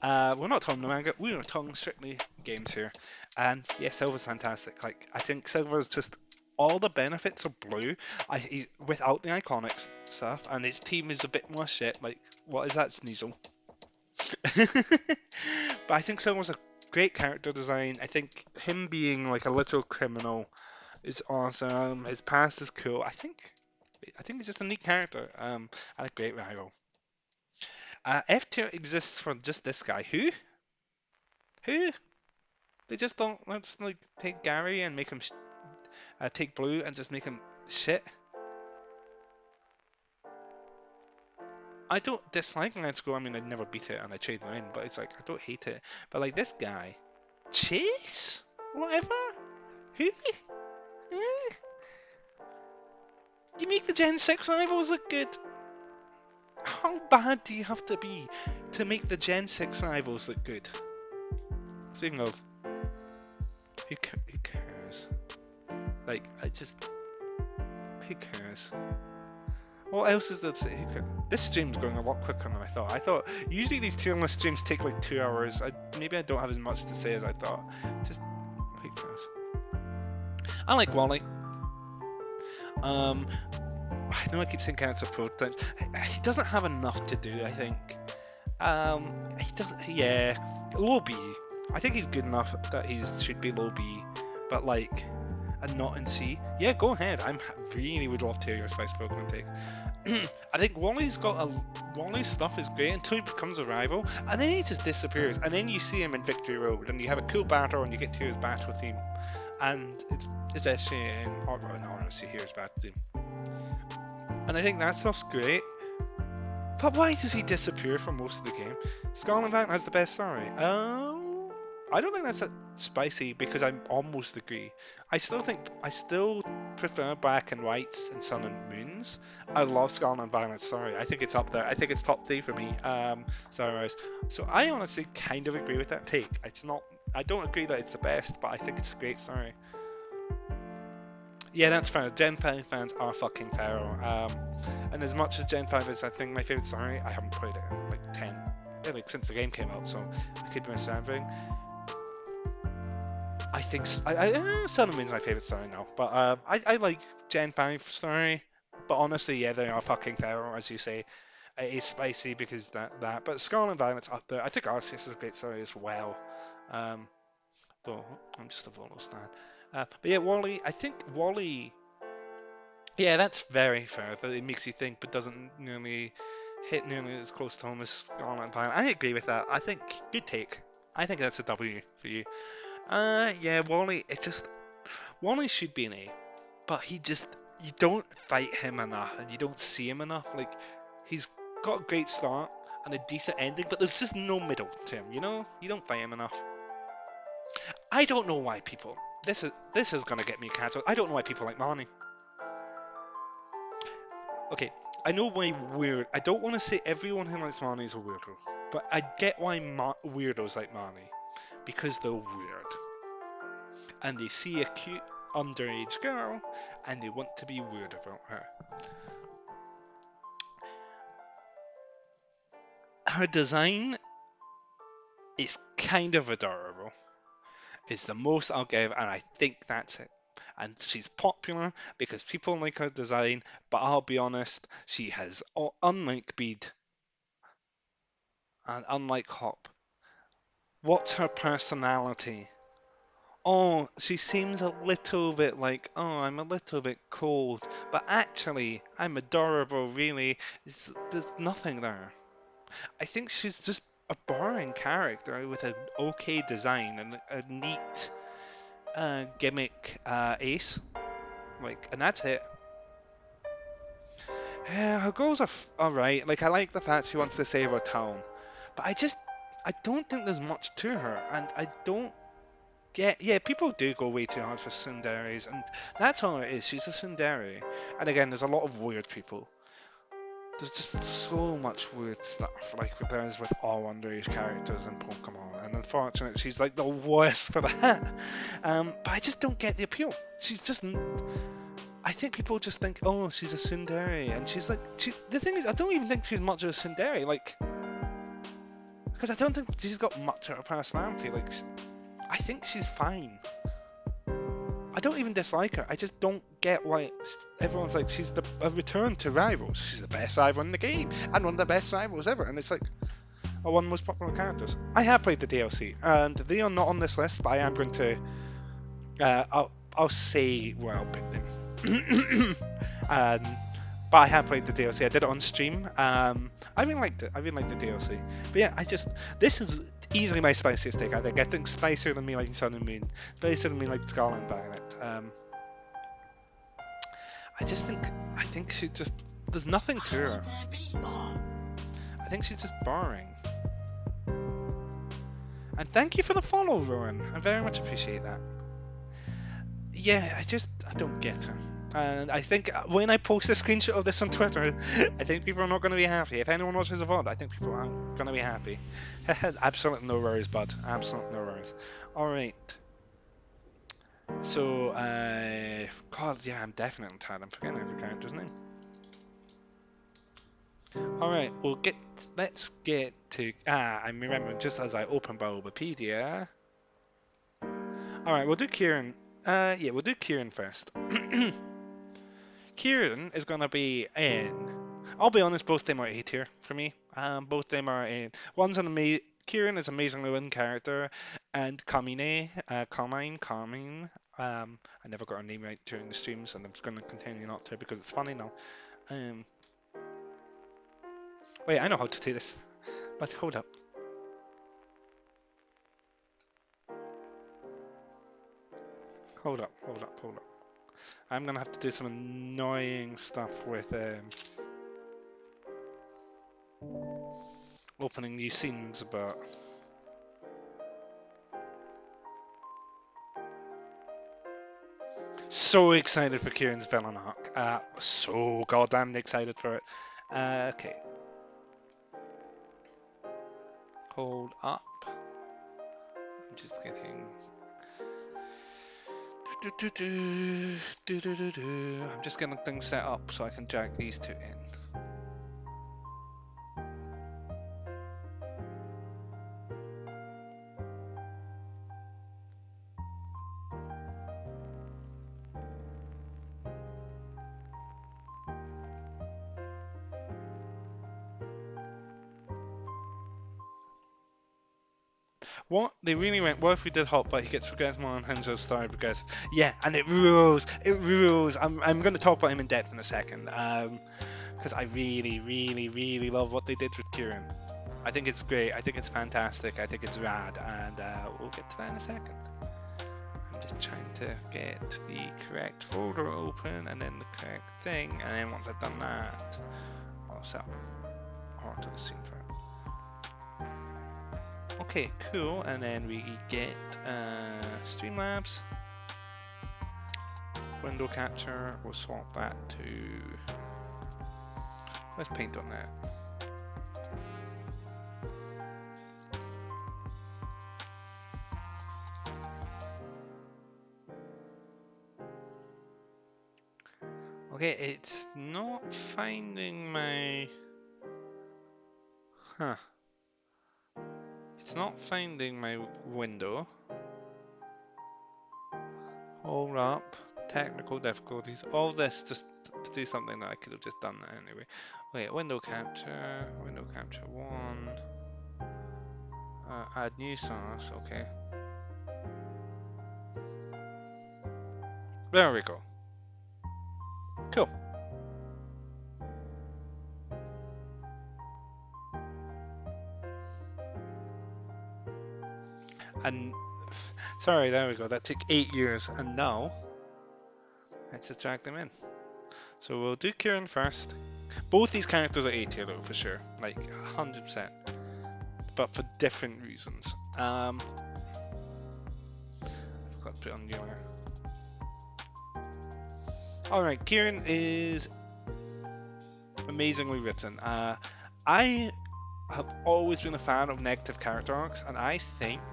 we're not talking the manga, we're talking strictly games here. And yeah, Silver's fantastic. Like, I think Silver's just all the benefits of Blue, he's without the iconic stuff, and his team is a bit more shit. Like, what is that, Sneasel? But I think Silver's a great character design. I think him being like a literal criminal is awesome. His past is cool. I think he's just a neat character. And a great rival. F tier exists for just this guy. Who? They just don't. Let's like take Gary and make him take Blue and just make him shit. I don't dislike Let's Go. I mean, I'd never beat it and I trade them in, but it's like, I don't hate it. But like this guy, Chase? Whatever? Who? You make the Gen 6 rivals look good. How bad do you have to be to make the Gen 6 rivals look good? Speaking of, who cares? Like, who cares? What else is there to say? This stream's going a lot quicker than I thought. I thought, usually these tier list streams take like 2 hours. Maybe I don't have as much to say as I thought. Just, who cares? I like Wally. I know I keep saying character prototypes. He doesn't have enough to do, I think. He doesn't, yeah, low B. I think he's good enough that he should be low B, but like, and not in C. Yeah, go ahead. I really would love to hear your Spice Pokemon take. I think Wally's stuff is great until he becomes a rival, and then he just disappears, and then you see him in Victory Road, and you have a cool battle, and you get to his battle theme, and it's actually in honestly here's battle theme. And I think that stuff's great. But why does he disappear for most of the game? Scarlet Violet has the best story. I don't think that's that spicy because I almost agree. I still prefer Black and Whites and Sun and Moons. I love Scarlet and Violet's story. I think it's up there. I think it's top 3 for me. Story-wise. So I honestly kind of agree with that take. It's not. I don't agree that it's the best, but I think it's a great story. Yeah, that's fair. Gen 5 fans are fucking feral. And as much as Gen 5 is, I think, my favourite story, I haven't played it in like 10, like since the game came out, so I could be misremembering. I think Sun and Moon's my favorite story now, but I like Gen 5 story. But honestly, yeah, they are fucking terrible, as you say. It is spicy because that. But Scarlet and Violet's up there. I think Arceus is a great story as well. Um, though I'm just a Volo stan. But yeah, Wally. I think Wally. Yeah, that's very fair. That it makes you think, but doesn't nearly hit nearly as close to home as Scarlet and Violet. I agree with that. I think good take. I think that's a W for you. Yeah, Wally. Wally should be an A, but you don't fight him enough, and you don't see him enough. Like he's got a great start and a decent ending, but there's just no middle to him. You don't fight him enough. I don't know why people. This is gonna get me cancelled. I don't know why people like Marnie. Okay, I know why weird. I don't want to say everyone who likes Marnie is a weirdo, but I get why weirdos like Marnie because they're weird and they see a cute underage girl and they want to be weird about her. Her design is kind of adorable. It's the most I'll give, and I think that's it. And she's popular because people like her design, but I'll be honest, she has, unlike Bede and unlike Hop, what's her personality? Oh, she seems a little bit like, oh, I'm a little bit cold, but actually, I'm adorable, really. There's nothing there. I think she's just a boring character with an okay design and a neat gimmick ace. Like, and that's it. Yeah, her goals are alright. Like, I like the fact she wants to save her town, but I don't think there's much to her, and I don't get. Yeah, people do go way too hard for tsunderes, and that's all it is. She's a tsundere, and again, there's a lot of weird people. There's just so much weird stuff, like there is with all underage characters in Pokemon, and unfortunately, she's like the worst for that. But I just don't get the appeal. She's just. I think people just think, oh, she's a tsundere, and she's like, the thing is, I don't even think she's much of a tsundere, like, because I don't think she's got much of a personality. Like, I think she's fine. I don't even dislike her. I just don't get why everyone's like she's a return to rivals. She's the best rival in the game and one of the best rivals ever. And it's like one of the most popular characters. I have played the DLC, and they are not on this list, but I am going to. I'll say where I'll pick them. um, but I have played the DLC. I did it on stream. I really liked it. I really liked the DLC. But yeah, this is easily my spiciest take. I think spicier than me like Sun and Moon, spicier than me like Scarlet and Violet. I think she just there's nothing to her. I think she's just boring. And thank you for the follow, Rowan. I very much appreciate that. Yeah, I don't get her. And I think when I post a screenshot of this on Twitter, I think people are not going to be happy. If anyone watches the VOD, I think people aren't going to be happy. Absolutely no worries, bud. Absolutely no worries. Alright. So, God, yeah, I'm definitely tired. I'm forgetting every character's name. Alright, let's get to, I'm remembering just as I open Bulbapedia. Alright, we'll do Kieran. Yeah, we'll do Kieran first. Kieran is gonna be in. I'll be honest, both of them are A tier for me. Both of them are in. Kieran is an amazingly written character, and Carmine. I never got her name right during the streams, and I'm just gonna continue not to because it's funny now. Um, Wait, I know how to do this, but hold up. Hold up. I'm gonna have to do some annoying stuff with opening new scenes, but so excited for Kieran's villain arc. So goddamn excited for it. Okay. Hold up. I'm just getting. I'm just getting things set up so I can drag these two in. What they really went, what if we did Hot But he gets Progress more on Hanzo's story because yeah, and it rules. It rules. I'm gonna talk about him in depth in a second. Because I really, really, really love what they did with Kieran. I think it's great. I think it's fantastic. I think it's rad, and we'll get to that in a second. I'm just trying to get the correct folder open and then the correct thing, and then once I've done that, I'll set onto the scene for it. Okay, cool. And then we get Streamlabs, window capture. We'll swap that to. Let's paint on that. Okay, it's not finding my. Huh. It's not finding my window. Hold up. Technical difficulties. All this just to do something that I could have just done anyway. Wait, window capture 1. Add new source, okay. There we go. Cool. And sorry, there we go. That took 8 years, and now let's just drag them in. So we'll do Kieran first. Both these characters are A tier though, for sure, like 100%, but for different reasons. I forgot to put on younger. All right, Kieran is amazingly written. I have always been a fan of negative character arcs, and I think.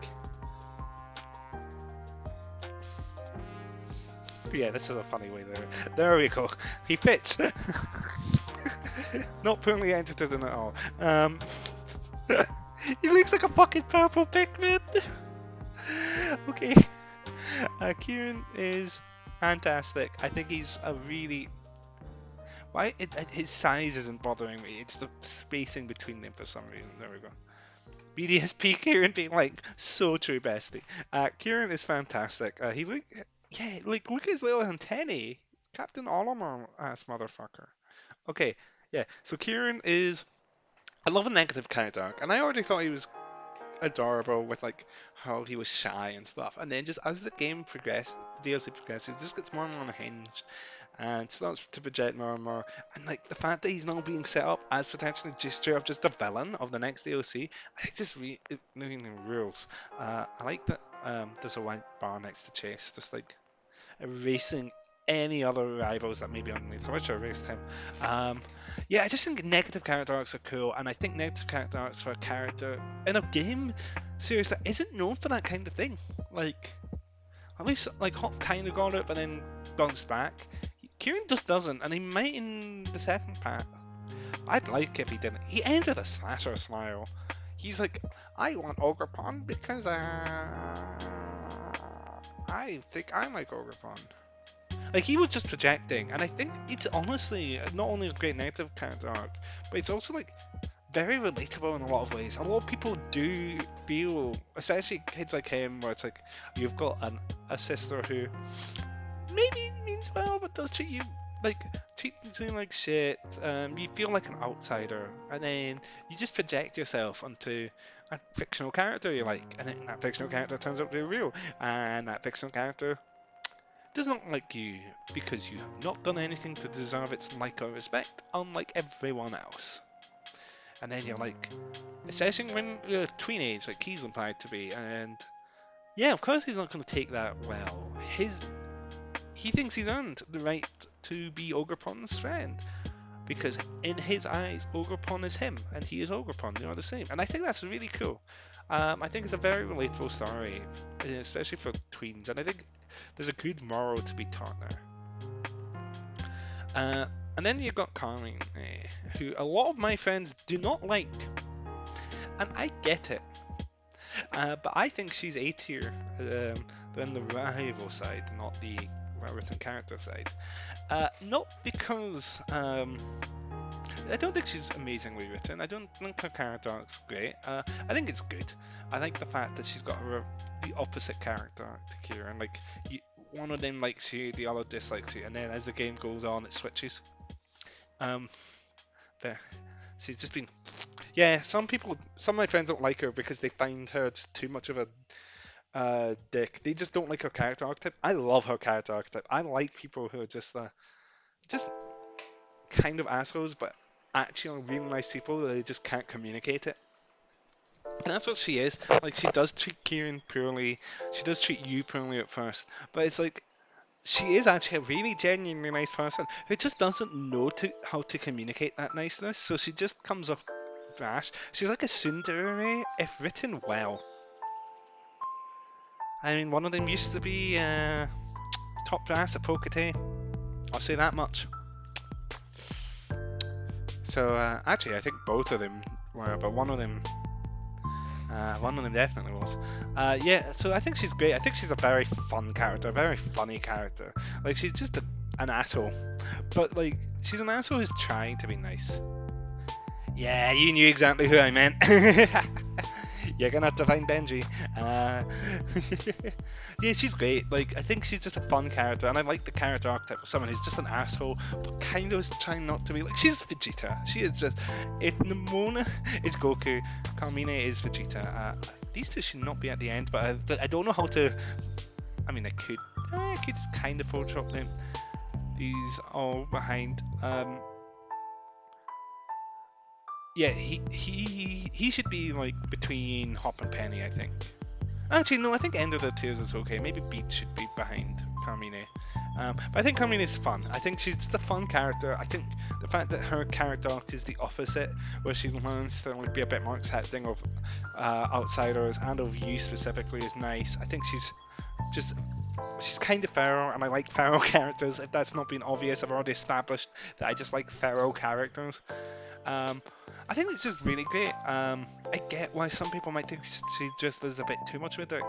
Yeah, this is a funny way there. There we go. He fits. Not poorly entertaining at all. He looks like a fucking purple Pikmin. Okay. Kieran is fantastic. I think he's a really. Why his size isn't bothering me. It's the spacing between them for some reason. There we go. BDSP Kieran being like so true bestie. Kieran is fantastic. He look. Yeah, like look at his little antennae. Captain Olimar ass motherfucker. Okay, yeah. So Kieran is. I love a negative character arc, and I already thought he was adorable with like how he was shy and stuff. And then just as the game progresses, the DLC progresses, it just gets more and more unhinged and starts to project more and more. And like the fact that he's now being set up as potentially just straight up just the villain of the next DLC, I think just it really rules. I like that there's a white bar next to Chase, just like erasing any other rivals that may be underneath. I wish I erased him. Yeah, I just think negative character arcs are cool, and I think negative character arcs for a character in a game series that isn't known for that kind of thing. Like, at least like Hop kind of got it, but then bounced back. Kieran just doesn't, and he might in the second part. I'd like if he didn't. He ends with a slasher smile. He's like, I want Ogrepon because I think I like Ogrepon. Like he was just projecting, and I think it's honestly not only a great negative character arc, but it's also like very relatable in a lot of ways. A lot of people do feel, especially kids like him, where it's like you've got a sister who maybe means well, but does treat you like shit. You feel like an outsider, and then you just project yourself onto a fictional character you like, and then that fictional character turns out to be real, and that fictional character does not like you because you have not done anything to deserve its like or respect, unlike everyone else. And then you're like, especially when you're tween age, like he's implied to be, and yeah, of course he's not going to take that well. He thinks he's earned the right to be Ogrepon's friend because in his eyes, Ogrepon is him, and he is Ogrepon. They are the same, and I think that's really cool. I think it's a very relatable story, especially for tweens, and I think there's a good moral to be taught there. And then you've got Carmine, who a lot of my friends do not like, and I get it. But I think she's A tier than the rival side, not the well-written character side. Not because I don't think she's amazingly written. I don't think her character arc's great. I think it's good. I like the fact that she's got the opposite character arc to Kieran. Like, one of them likes you, the other dislikes you, and then as the game goes on, it switches. Um, but she's just been. Yeah, some of my friends don't like her because they find her just too much of a dick. They just don't like her character archetype. I love her character archetype. I like people who are just kind of assholes, but actually really nice people that they just can't communicate it. And that's what she is. Like, she does treat Kieran poorly. She does treat you poorly at first, but it's like she is actually a really genuinely nice person who just doesn't know how to communicate that niceness. So she just comes off brash. She's like a tsundere if written well. I mean, one of them used to be top brass at Pokete. I'll say that much. So actually, I think both of them were, but one of them definitely was. Yeah, so I think she's great. I think she's a very fun character, a very funny character. Like, she's just an asshole, but like she's an asshole who's trying to be nice. Yeah, you knew exactly who I meant. You're gonna have to find Benji. Yeah, she's great. Like, I think she's just a fun character, and I like the character archetype of someone who's just an asshole, but kind of is trying not to be. Like, she's Vegeta. She is just. If Nimona is Goku, Carmine is Vegeta. These two should not be at the end, but I don't know how to. I mean, I could kind of Photoshop them. These all behind. Yeah, he should be like between Hop and Penny, I think. Actually, no, I think End of the Tears is okay. Maybe Beat should be behind Carmine. But I think Carmine is fun. I think she's just a fun character. I think the fact that her character arc is the opposite, where she learns to like be a bit more accepting of outsiders and of you specifically, is nice. I think she's kind of feral, and I like feral characters. If that's not been obvious, I've already established that I just like feral characters. I think it's just really great. I get why some people might think she just does a bit too much with it.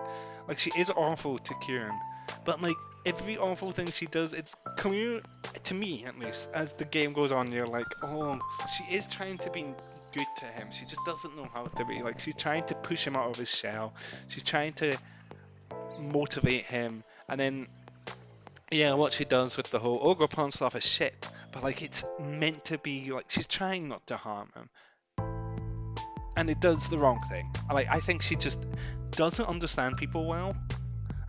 Like, she is awful to Kieran, but like every awful thing she does, it's clear to me at least. As the game goes on, you're like, oh, she is trying to be good to him. She just doesn't know how to be. Like, she's trying to push him out of his shell. She's trying to motivate him, and then yeah, what she does with the whole Ogre stuff is shit, but like it's meant to be like she's trying not to harm him, and it does the wrong thing. Like, I think she just doesn't understand people well.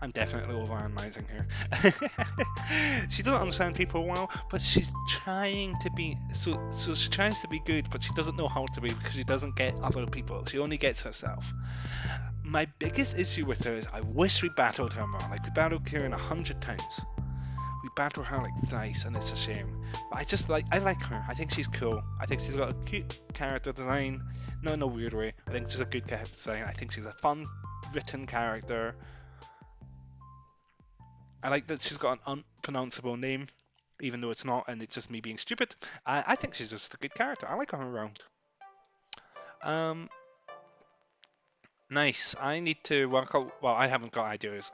I'm definitely overanalyzing here. She doesn't understand people well, but she's trying to be so she tries to be good, but she doesn't know how to be because she doesn't get other people. She only gets herself. My biggest issue with her is I wish we battled her more. Like, we battled Kieran 100 times. We battle her like thrice, and it's a shame. But I like her. I think she's cool. I think she's got a cute character design, not in a weird way. I think she's a good character design. I think she's a fun written character. I like that she's got an unpronounceable name, even though it's not, and it's just me being stupid. I think she's just a good character. I like her around. Nice. I need to work out. Well, I haven't got ideas.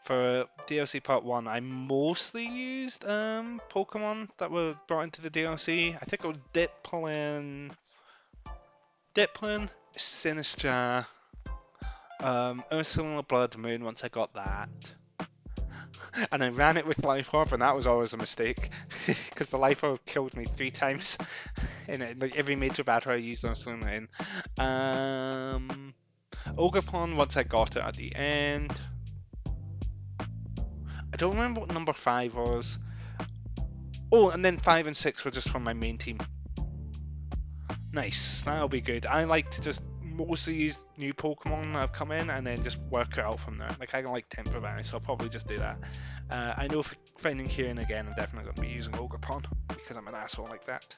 For DLC Part 1, I mostly used Pokémon that were brought into the DLC. I think it was Dipplin, Sinistra, Ursula Blood Moon once I got that. And I ran it with Life Orb, and that was always a mistake, because the Life Orb killed me 3 times in it. Like, every major battle I used Ursula in. Ogerpon once I got it at the end. I don't remember what number 5 was. Oh, and then 5 and 6 were just from my main team. Nice, that'll be good. I like to just mostly use new Pokemon that have come in and then just work it out from there. Like, I don't like Temperament, so I'll probably just do that. I know for finding Kieran again, I'm definitely going to be using Ogerpon because I'm an asshole like that.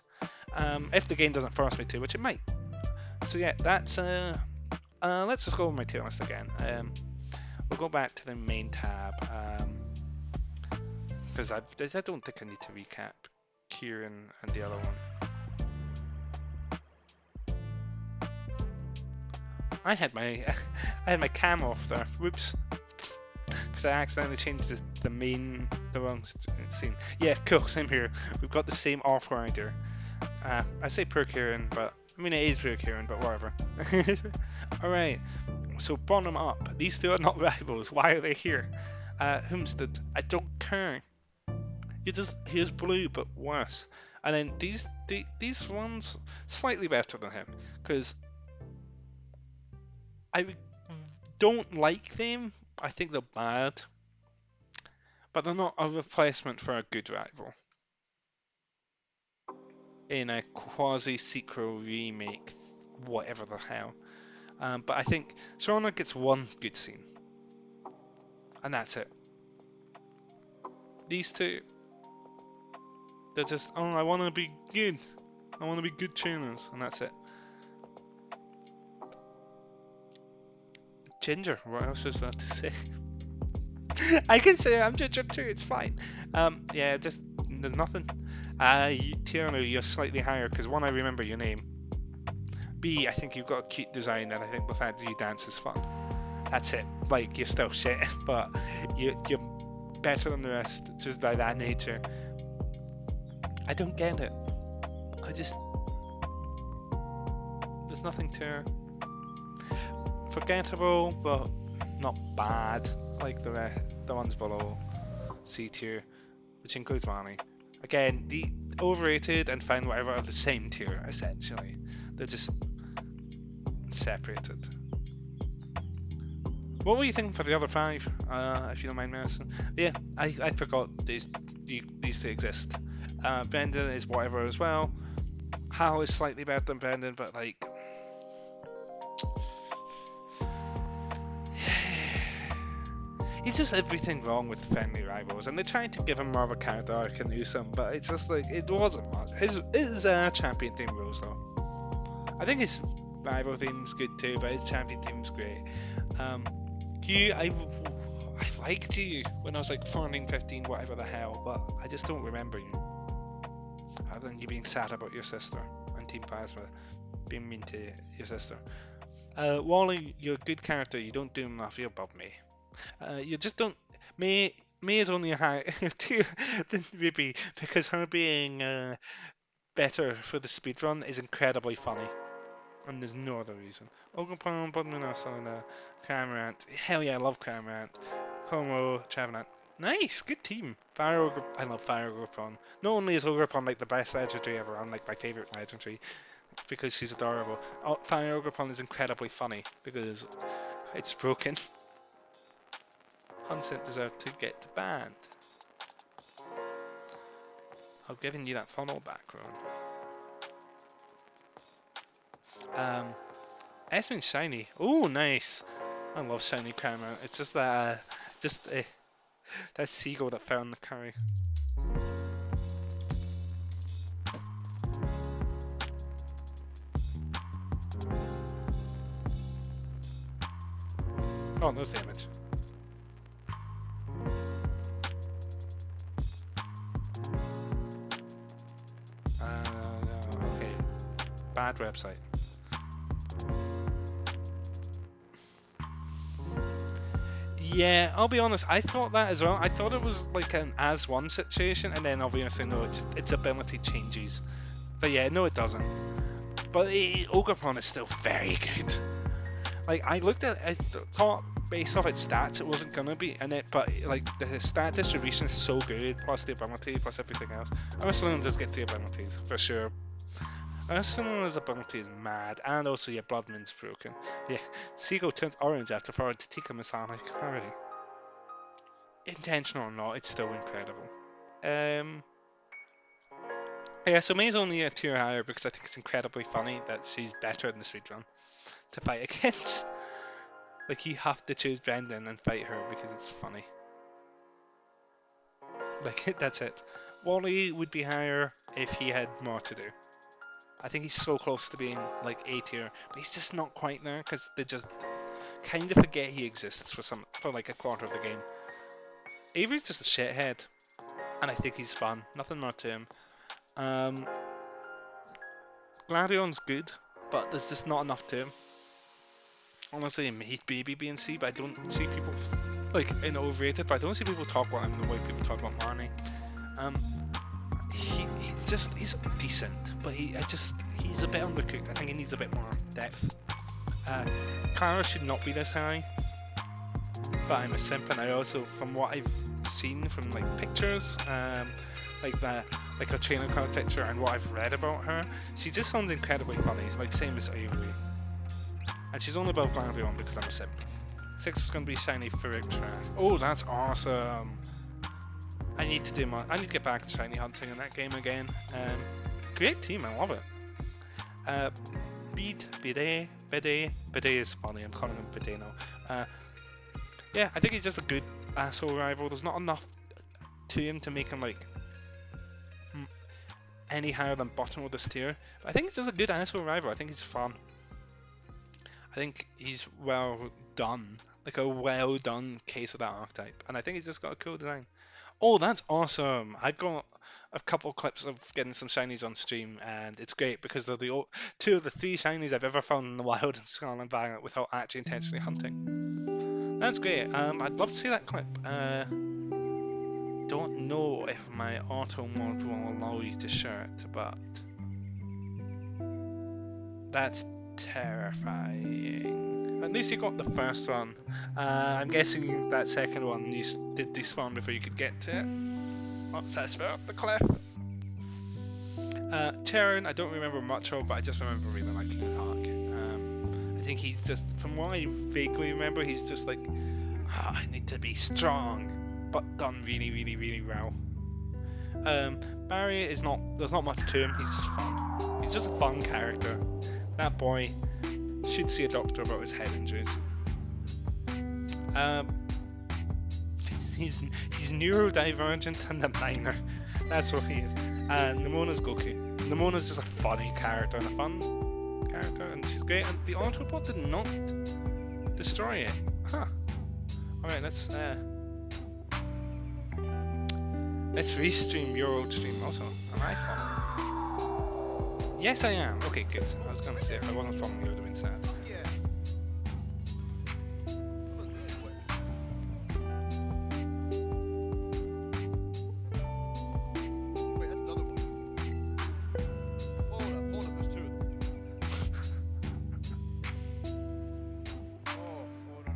If the game doesn't force me to, which it might. So yeah, that's let's just go over my tier list again. We'll go back to the main tab. Because I don't think I need to recap Kieran and the other one. I had my cam off there. Whoops. Because I accidentally changed the wrong scene. Yeah, cool. Same here. We've got the same off rider. I say per Kieran, but I mean it is per Kieran, but whatever. Alright, so bottom up. These two are not rivals. Why are they here? Homestead, I don't care. Here's blue, but worse. And then these ones slightly better than him, because I don't like them. I think they're bad, but they're not a replacement for a good rival in a quasi-sequel remake, whatever the hell. But I think Sona gets one good scene, and that's it. These two, they're just, oh, I want to be good. I want to be good tuners, and that's it. Ginger, what else is there to say? I can say I'm Ginger too, it's fine. Yeah, just, there's nothing. Tiana, you're slightly higher, because one, I remember your name. B, I think you've got a cute design, and I think the fact that you dance is fun. That's it. Like, you're still shit, but you're better than the rest just by that nature. I don't get it. There's nothing to her. Forgettable, but not bad. Like the ones below C tier, which includes Marnie. Again, the overrated and fine whatever are the same tier, essentially. They're just separated. What were you thinking for the other 5, if you don't mind me asking? Yeah, I forgot these two exist. Brendan is whatever as well. Hal is slightly better than Brendan, but like... He's just everything wrong with Friendly Rivals, and they're trying to give him more of a character arc and do some, but it's just like, it wasn't much. His champion theme rules though. I think his rival theme's good too, but his champion theme's great. Hugh, I liked you when I was like 14, 15, whatever the hell, but I just don't remember you. Other than you being sad about your sister and Team Plasma being mean to your sister. Wally, you're a good character, you don't do enough, you're above me. You just don't. May is only a high tier than Ruby because her being better for the speedrun is incredibly funny. And there's no other reason. Ogapon, Budmina, Selena, Camerant. Hell yeah, I love Camerant. Como, Chavanant. Nice, good team. Fire Ogre, I love Fire Ogapon. Not only is Ogapon like the best legendary ever, and like my favourite legendary, because she's adorable. Fire Ogapon is incredibly funny because it's broken. Consent deserved to get banned. I've given you that funnel background. Esmond's shiny. Oh, nice. I love shiny camera. It's just that, that seagull that fell in the curry. Oh, there's the image. Okay. Bad website. Yeah, I'll be honest, I thought that as well. I thought it was like an as one situation, and then obviously no, its ability changes. But yeah, no it doesn't. But Ogapon is still very good. Like, I looked at it, I thought based off its stats it wasn't gonna be, but like the stat distribution is so good, plus the ability, plus everything else. Ursulon does get the abilities, for sure. Ursulon's ability is mad, and also your blood moon's broken. Yeah, Seagull turns orange after falling to Tika Masonic. Alright. Intentional or not, it's still incredible. Yeah, so May's only a tier higher because I think it's incredibly funny that she's better in the speedrun to fight against. Like, you have to choose Brendan and fight her because it's funny. Like, that's it. Wally would be higher if he had more to do. I think he's so close to being like A tier, but he's just not quite there because they just kind of forget he exists for like a quarter of the game. Avery's just a shithead, and I think he's fun. Nothing more to him. Gladion's good, but there's just not enough to him. Honestly, he's baby B and C, but I don't see people like in overrated. But I don't see people talk about him the way people talk about Marnie. He's he's decent, but he's a bit undercooked. I think he needs a bit more depth. Kara should not be this high, but I'm a simp, and I also, from what I've seen from like pictures, like a trainer card picture, and what I've read about her, she just sounds incredibly funny. It's like same as Avery, and she's only above Glavion because I'm a simp. 6 is going to be shiny Ferric Trash. Oh, that's awesome! I need to get back to shiny hunting in that game again. Great team, I love it. Bidet is funny. I'm calling him Bidet now. Yeah, I think he's just a good asshole rival. There's not enough to him to make him like any higher than bottom of this tier. But I think he's just a good asshole rival. I think he's fun. I think he's well done, like a well done case of that archetype, and I think he's just got a cool design. Oh, that's awesome! I've got a couple clips of getting some shinies on stream, and it's great because they're the 2 of the 3 shinies I've ever found in the wild in Scarlet Violet without actually intentionally hunting. That's great. I'd love to see that clip. Don't know if my auto mod will allow you to share it, but that's terrifying. At least you got the first one. I'm guessing that second one you did despawn before you could get to it. What's that about the cliff? Charon, I don't remember much of, but I just remember really liking his arc. I think he's just, from what I vaguely remember, he's just like, I need to be strong, but done really, really, really well. Barry is not, there's not much to him, he's just fun. He's just a fun character. That boy should see a doctor about his head injuries. He's neurodivergent and a minor. That's what he is. Nemona's Goku. Nemona's just a funny character and a fun character, and she's great. And the Autobot did not destroy it. Huh. Alright, let's restream your old stream also. Am I following? Yes, I am. Okay, good. I was gonna say if I wasn't following you, I would have been sad.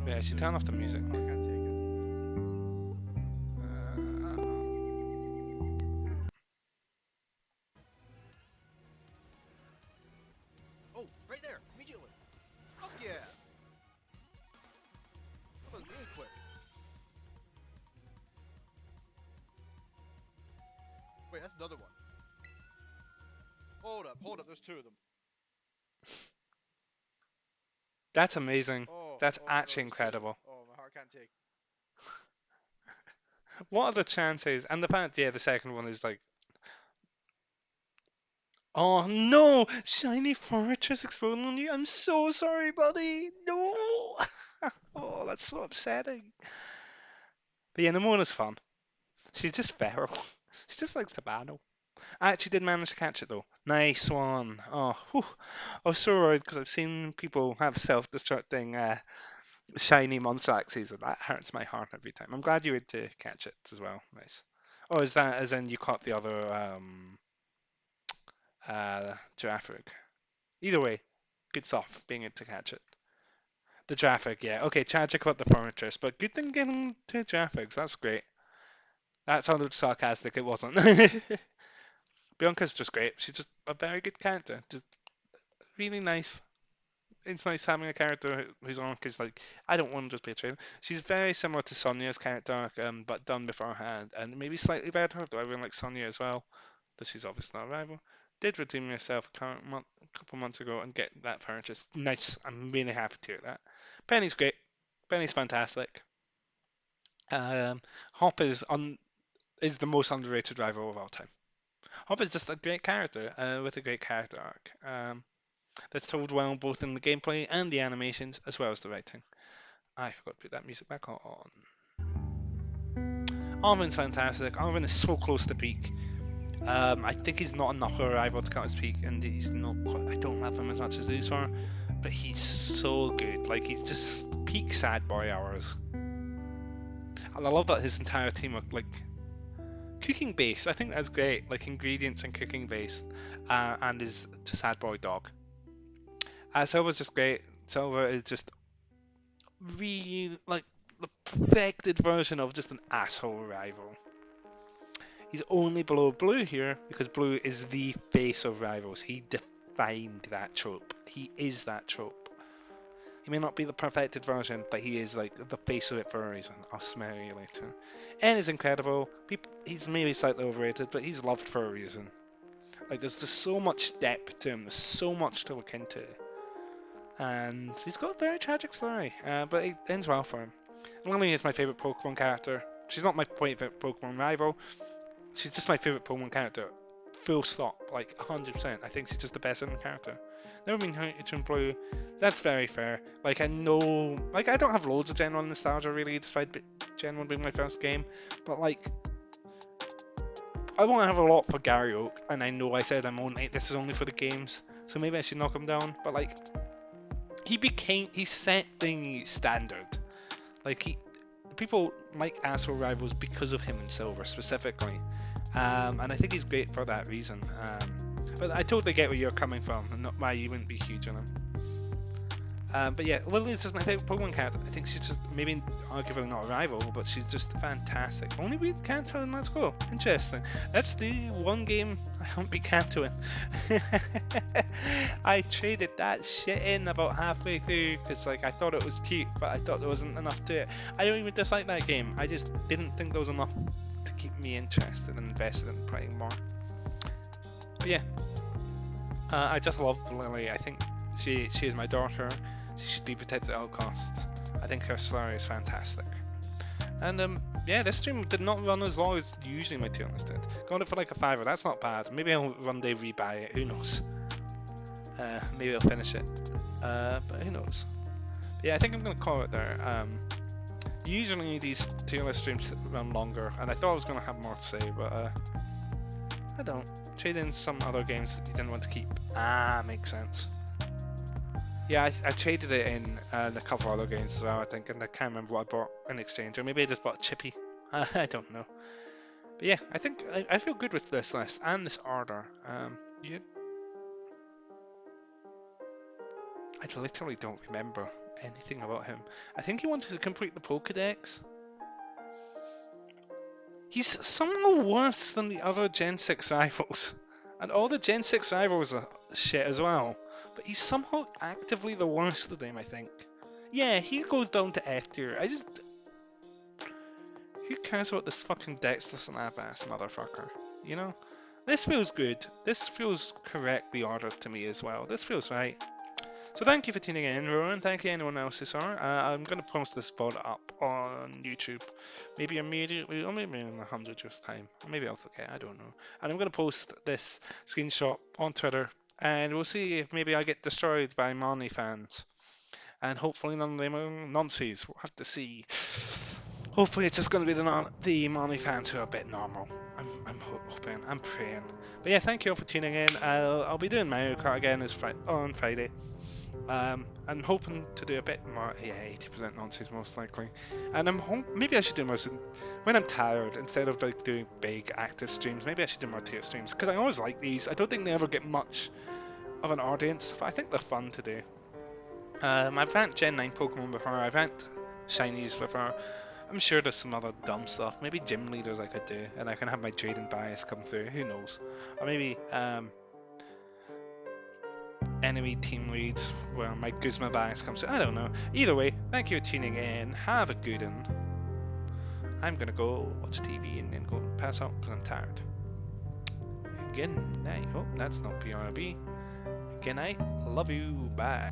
Yeah, she turned off the music. I can't take it. Oh, right there, immediately. Fuck yeah! That was really quick. Wait, that's another one. Hold up, there's 2 of them. That's amazing. Oh, That's no, actually there's 2. incredible. Oh, my heart can't take. What are the chances? And the fact, yeah, the second one is like, oh no, shiny fortress exploding on you. I'm so sorry, buddy. No. Oh, that's so upsetting. But yeah, Nemona's fun. She's just feral. She just likes to battle. I actually did manage to catch it though. Nice one. Oh, whew. I was so worried because I've seen people have self-destructing shiny monster axes, and that hurts my heart every time. I'm glad you were to catch it as well. Nice. Oh, is that as in you caught the other Giraffic? Either way, good stuff being able to catch it. The Giraffic, yeah. Okay, tragic about the fortress, but good thing getting 2 Giraffics. That's great. That sounded sarcastic. It wasn't. Bianca's just great. She's just a very good character. Just really nice. It's nice having a character whose arc is like, I don't want to just be a trainer. She's very similar to Sonia's character arc, but done beforehand, and maybe slightly better, though I really like Sonia as well, but she's obviously not a rival. Did redeem herself a couple months ago and get that purchase. Nice. I'm really happy to hear that. Penny's great. Penny's fantastic. Hop is the most underrated rival of all time. Hop is just a great character with a great character arc. That's told well both in the gameplay and the animations, as well as the writing. I forgot to put that music back on. Arvin's fantastic. Arvin is so close to peak. I think he's not enough of a rival to cut his peak, and he's not. I don't love him as much as these are, but he's so good. Like, he's just peak sad boy hours. And I love that his entire team are like cooking base. I think that's great. Like ingredients and cooking base, and is to sad boy dog. Silver's just great. Silver is just really like the perfected version of just an asshole rival. He's only below Blue here because Blue is the face of rivals. He defined that trope. He is that trope. He may not be the perfected version, but he is like the face of it for a reason. I'll smell you later. N is incredible. He's maybe slightly overrated, but he's loved for a reason. Like there's just so much depth to him. There's so much to look into, and he's got a very tragic story. But it ends well for him. Lily is my favorite Pokemon character. She's not my favorite Pokemon rival. She's just my favorite Pokemon character. Full stop. Like 100%. I think she's just the best in the character. Never been to Blue. That's very fair. Like I know, like I don't have loads of Gen 1 nostalgia really, despite Gen 1 being my first game. But like, I won't have a lot for Gary Oak, and I know I said this is only for the games, so maybe I should knock him down. But like, he set the standard. Like people like asshole rivals because of him and Silver specifically, and I think he's great for that reason. But I totally get where you're coming from, and not why you wouldn't be huge on him. But yeah, Lily is just my favorite Pokemon character. I think she's just maybe arguably not a rival, but she's just fantastic. Only beat Kanto in Let's Go. Interesting. That's the one game I won't beat Kanto in. I traded that shit in about halfway through because like I thought it was cute, but I thought there wasn't enough to it. I don't even dislike that game. I just didn't think there was enough to keep me interested and invested in playing more. But yeah, I just love Lily. I think she is my daughter. She should be protected at all costs. I think her story is fantastic. And yeah, this stream did not run as long as usually my tier list did. Got it for like a $5. That's not bad. Maybe I'll one day rebuy it. Who knows? Maybe I'll finish it. But who knows? But yeah, I think I'm gonna call it there. Usually these tier list streams run longer, and I thought I was gonna have more to say, but I don't. Trade in some other games that you didn't want to keep. Makes sense. Yeah, I traded it in a couple other games as well, I think, and I can't remember what I bought in exchange, or maybe I just bought Chippy. I don't know. But yeah, I think I feel good with this list and this order. I literally don't remember anything about him. I think he wanted to complete the Pokédex. He's somehow worse than the other Gen 6 rivals. And all the Gen 6 rivals are shit as well. But he's somehow actively the worst of them, I think. Yeah, he goes down to F tier. Who cares about this fucking Dexter's and ass motherfucker? You know? This feels good. This feels correctly ordered to me as well. This feels right. So thank you for tuning in, Rowan. Thank you anyone else who saw. I'm going to post this VOD up on YouTube. Maybe immediately, or maybe in 100 years time. Or maybe I'll forget, I don't know. And I'm going to post this screenshot on Twitter. And we'll see if maybe I get destroyed by Marnie fans. And hopefully none of them are nonces. We'll have to see. Hopefully it's just going to be the Marnie fans who are a bit normal. I'm hoping, I'm praying. But yeah, thank you all for tuning in. I'll be doing Mario Kart again on Friday. I'm hoping to do a bit more, 80% nonsense most likely. And maybe I should do more when I'm tired, instead of like doing big active streams. Maybe I should do more tier streams, because I always like these. I don't think they ever get much of an audience, but I think they're fun to do. I've ranked Gen 9 Pokemon before, I've ranked Shinies before. I'm sure there's some other dumb stuff. Maybe gym leaders I could do, and I can have my trading bias come through, who knows. Or maybe enemy team leads where my Guzma bias comes through. I don't know. Either way, thank you for tuning in. Have a good one. I'm gonna go watch TV and then go pass out because I'm tired. Good night. Oh, that's not PRB. Good night. Love you. Bye.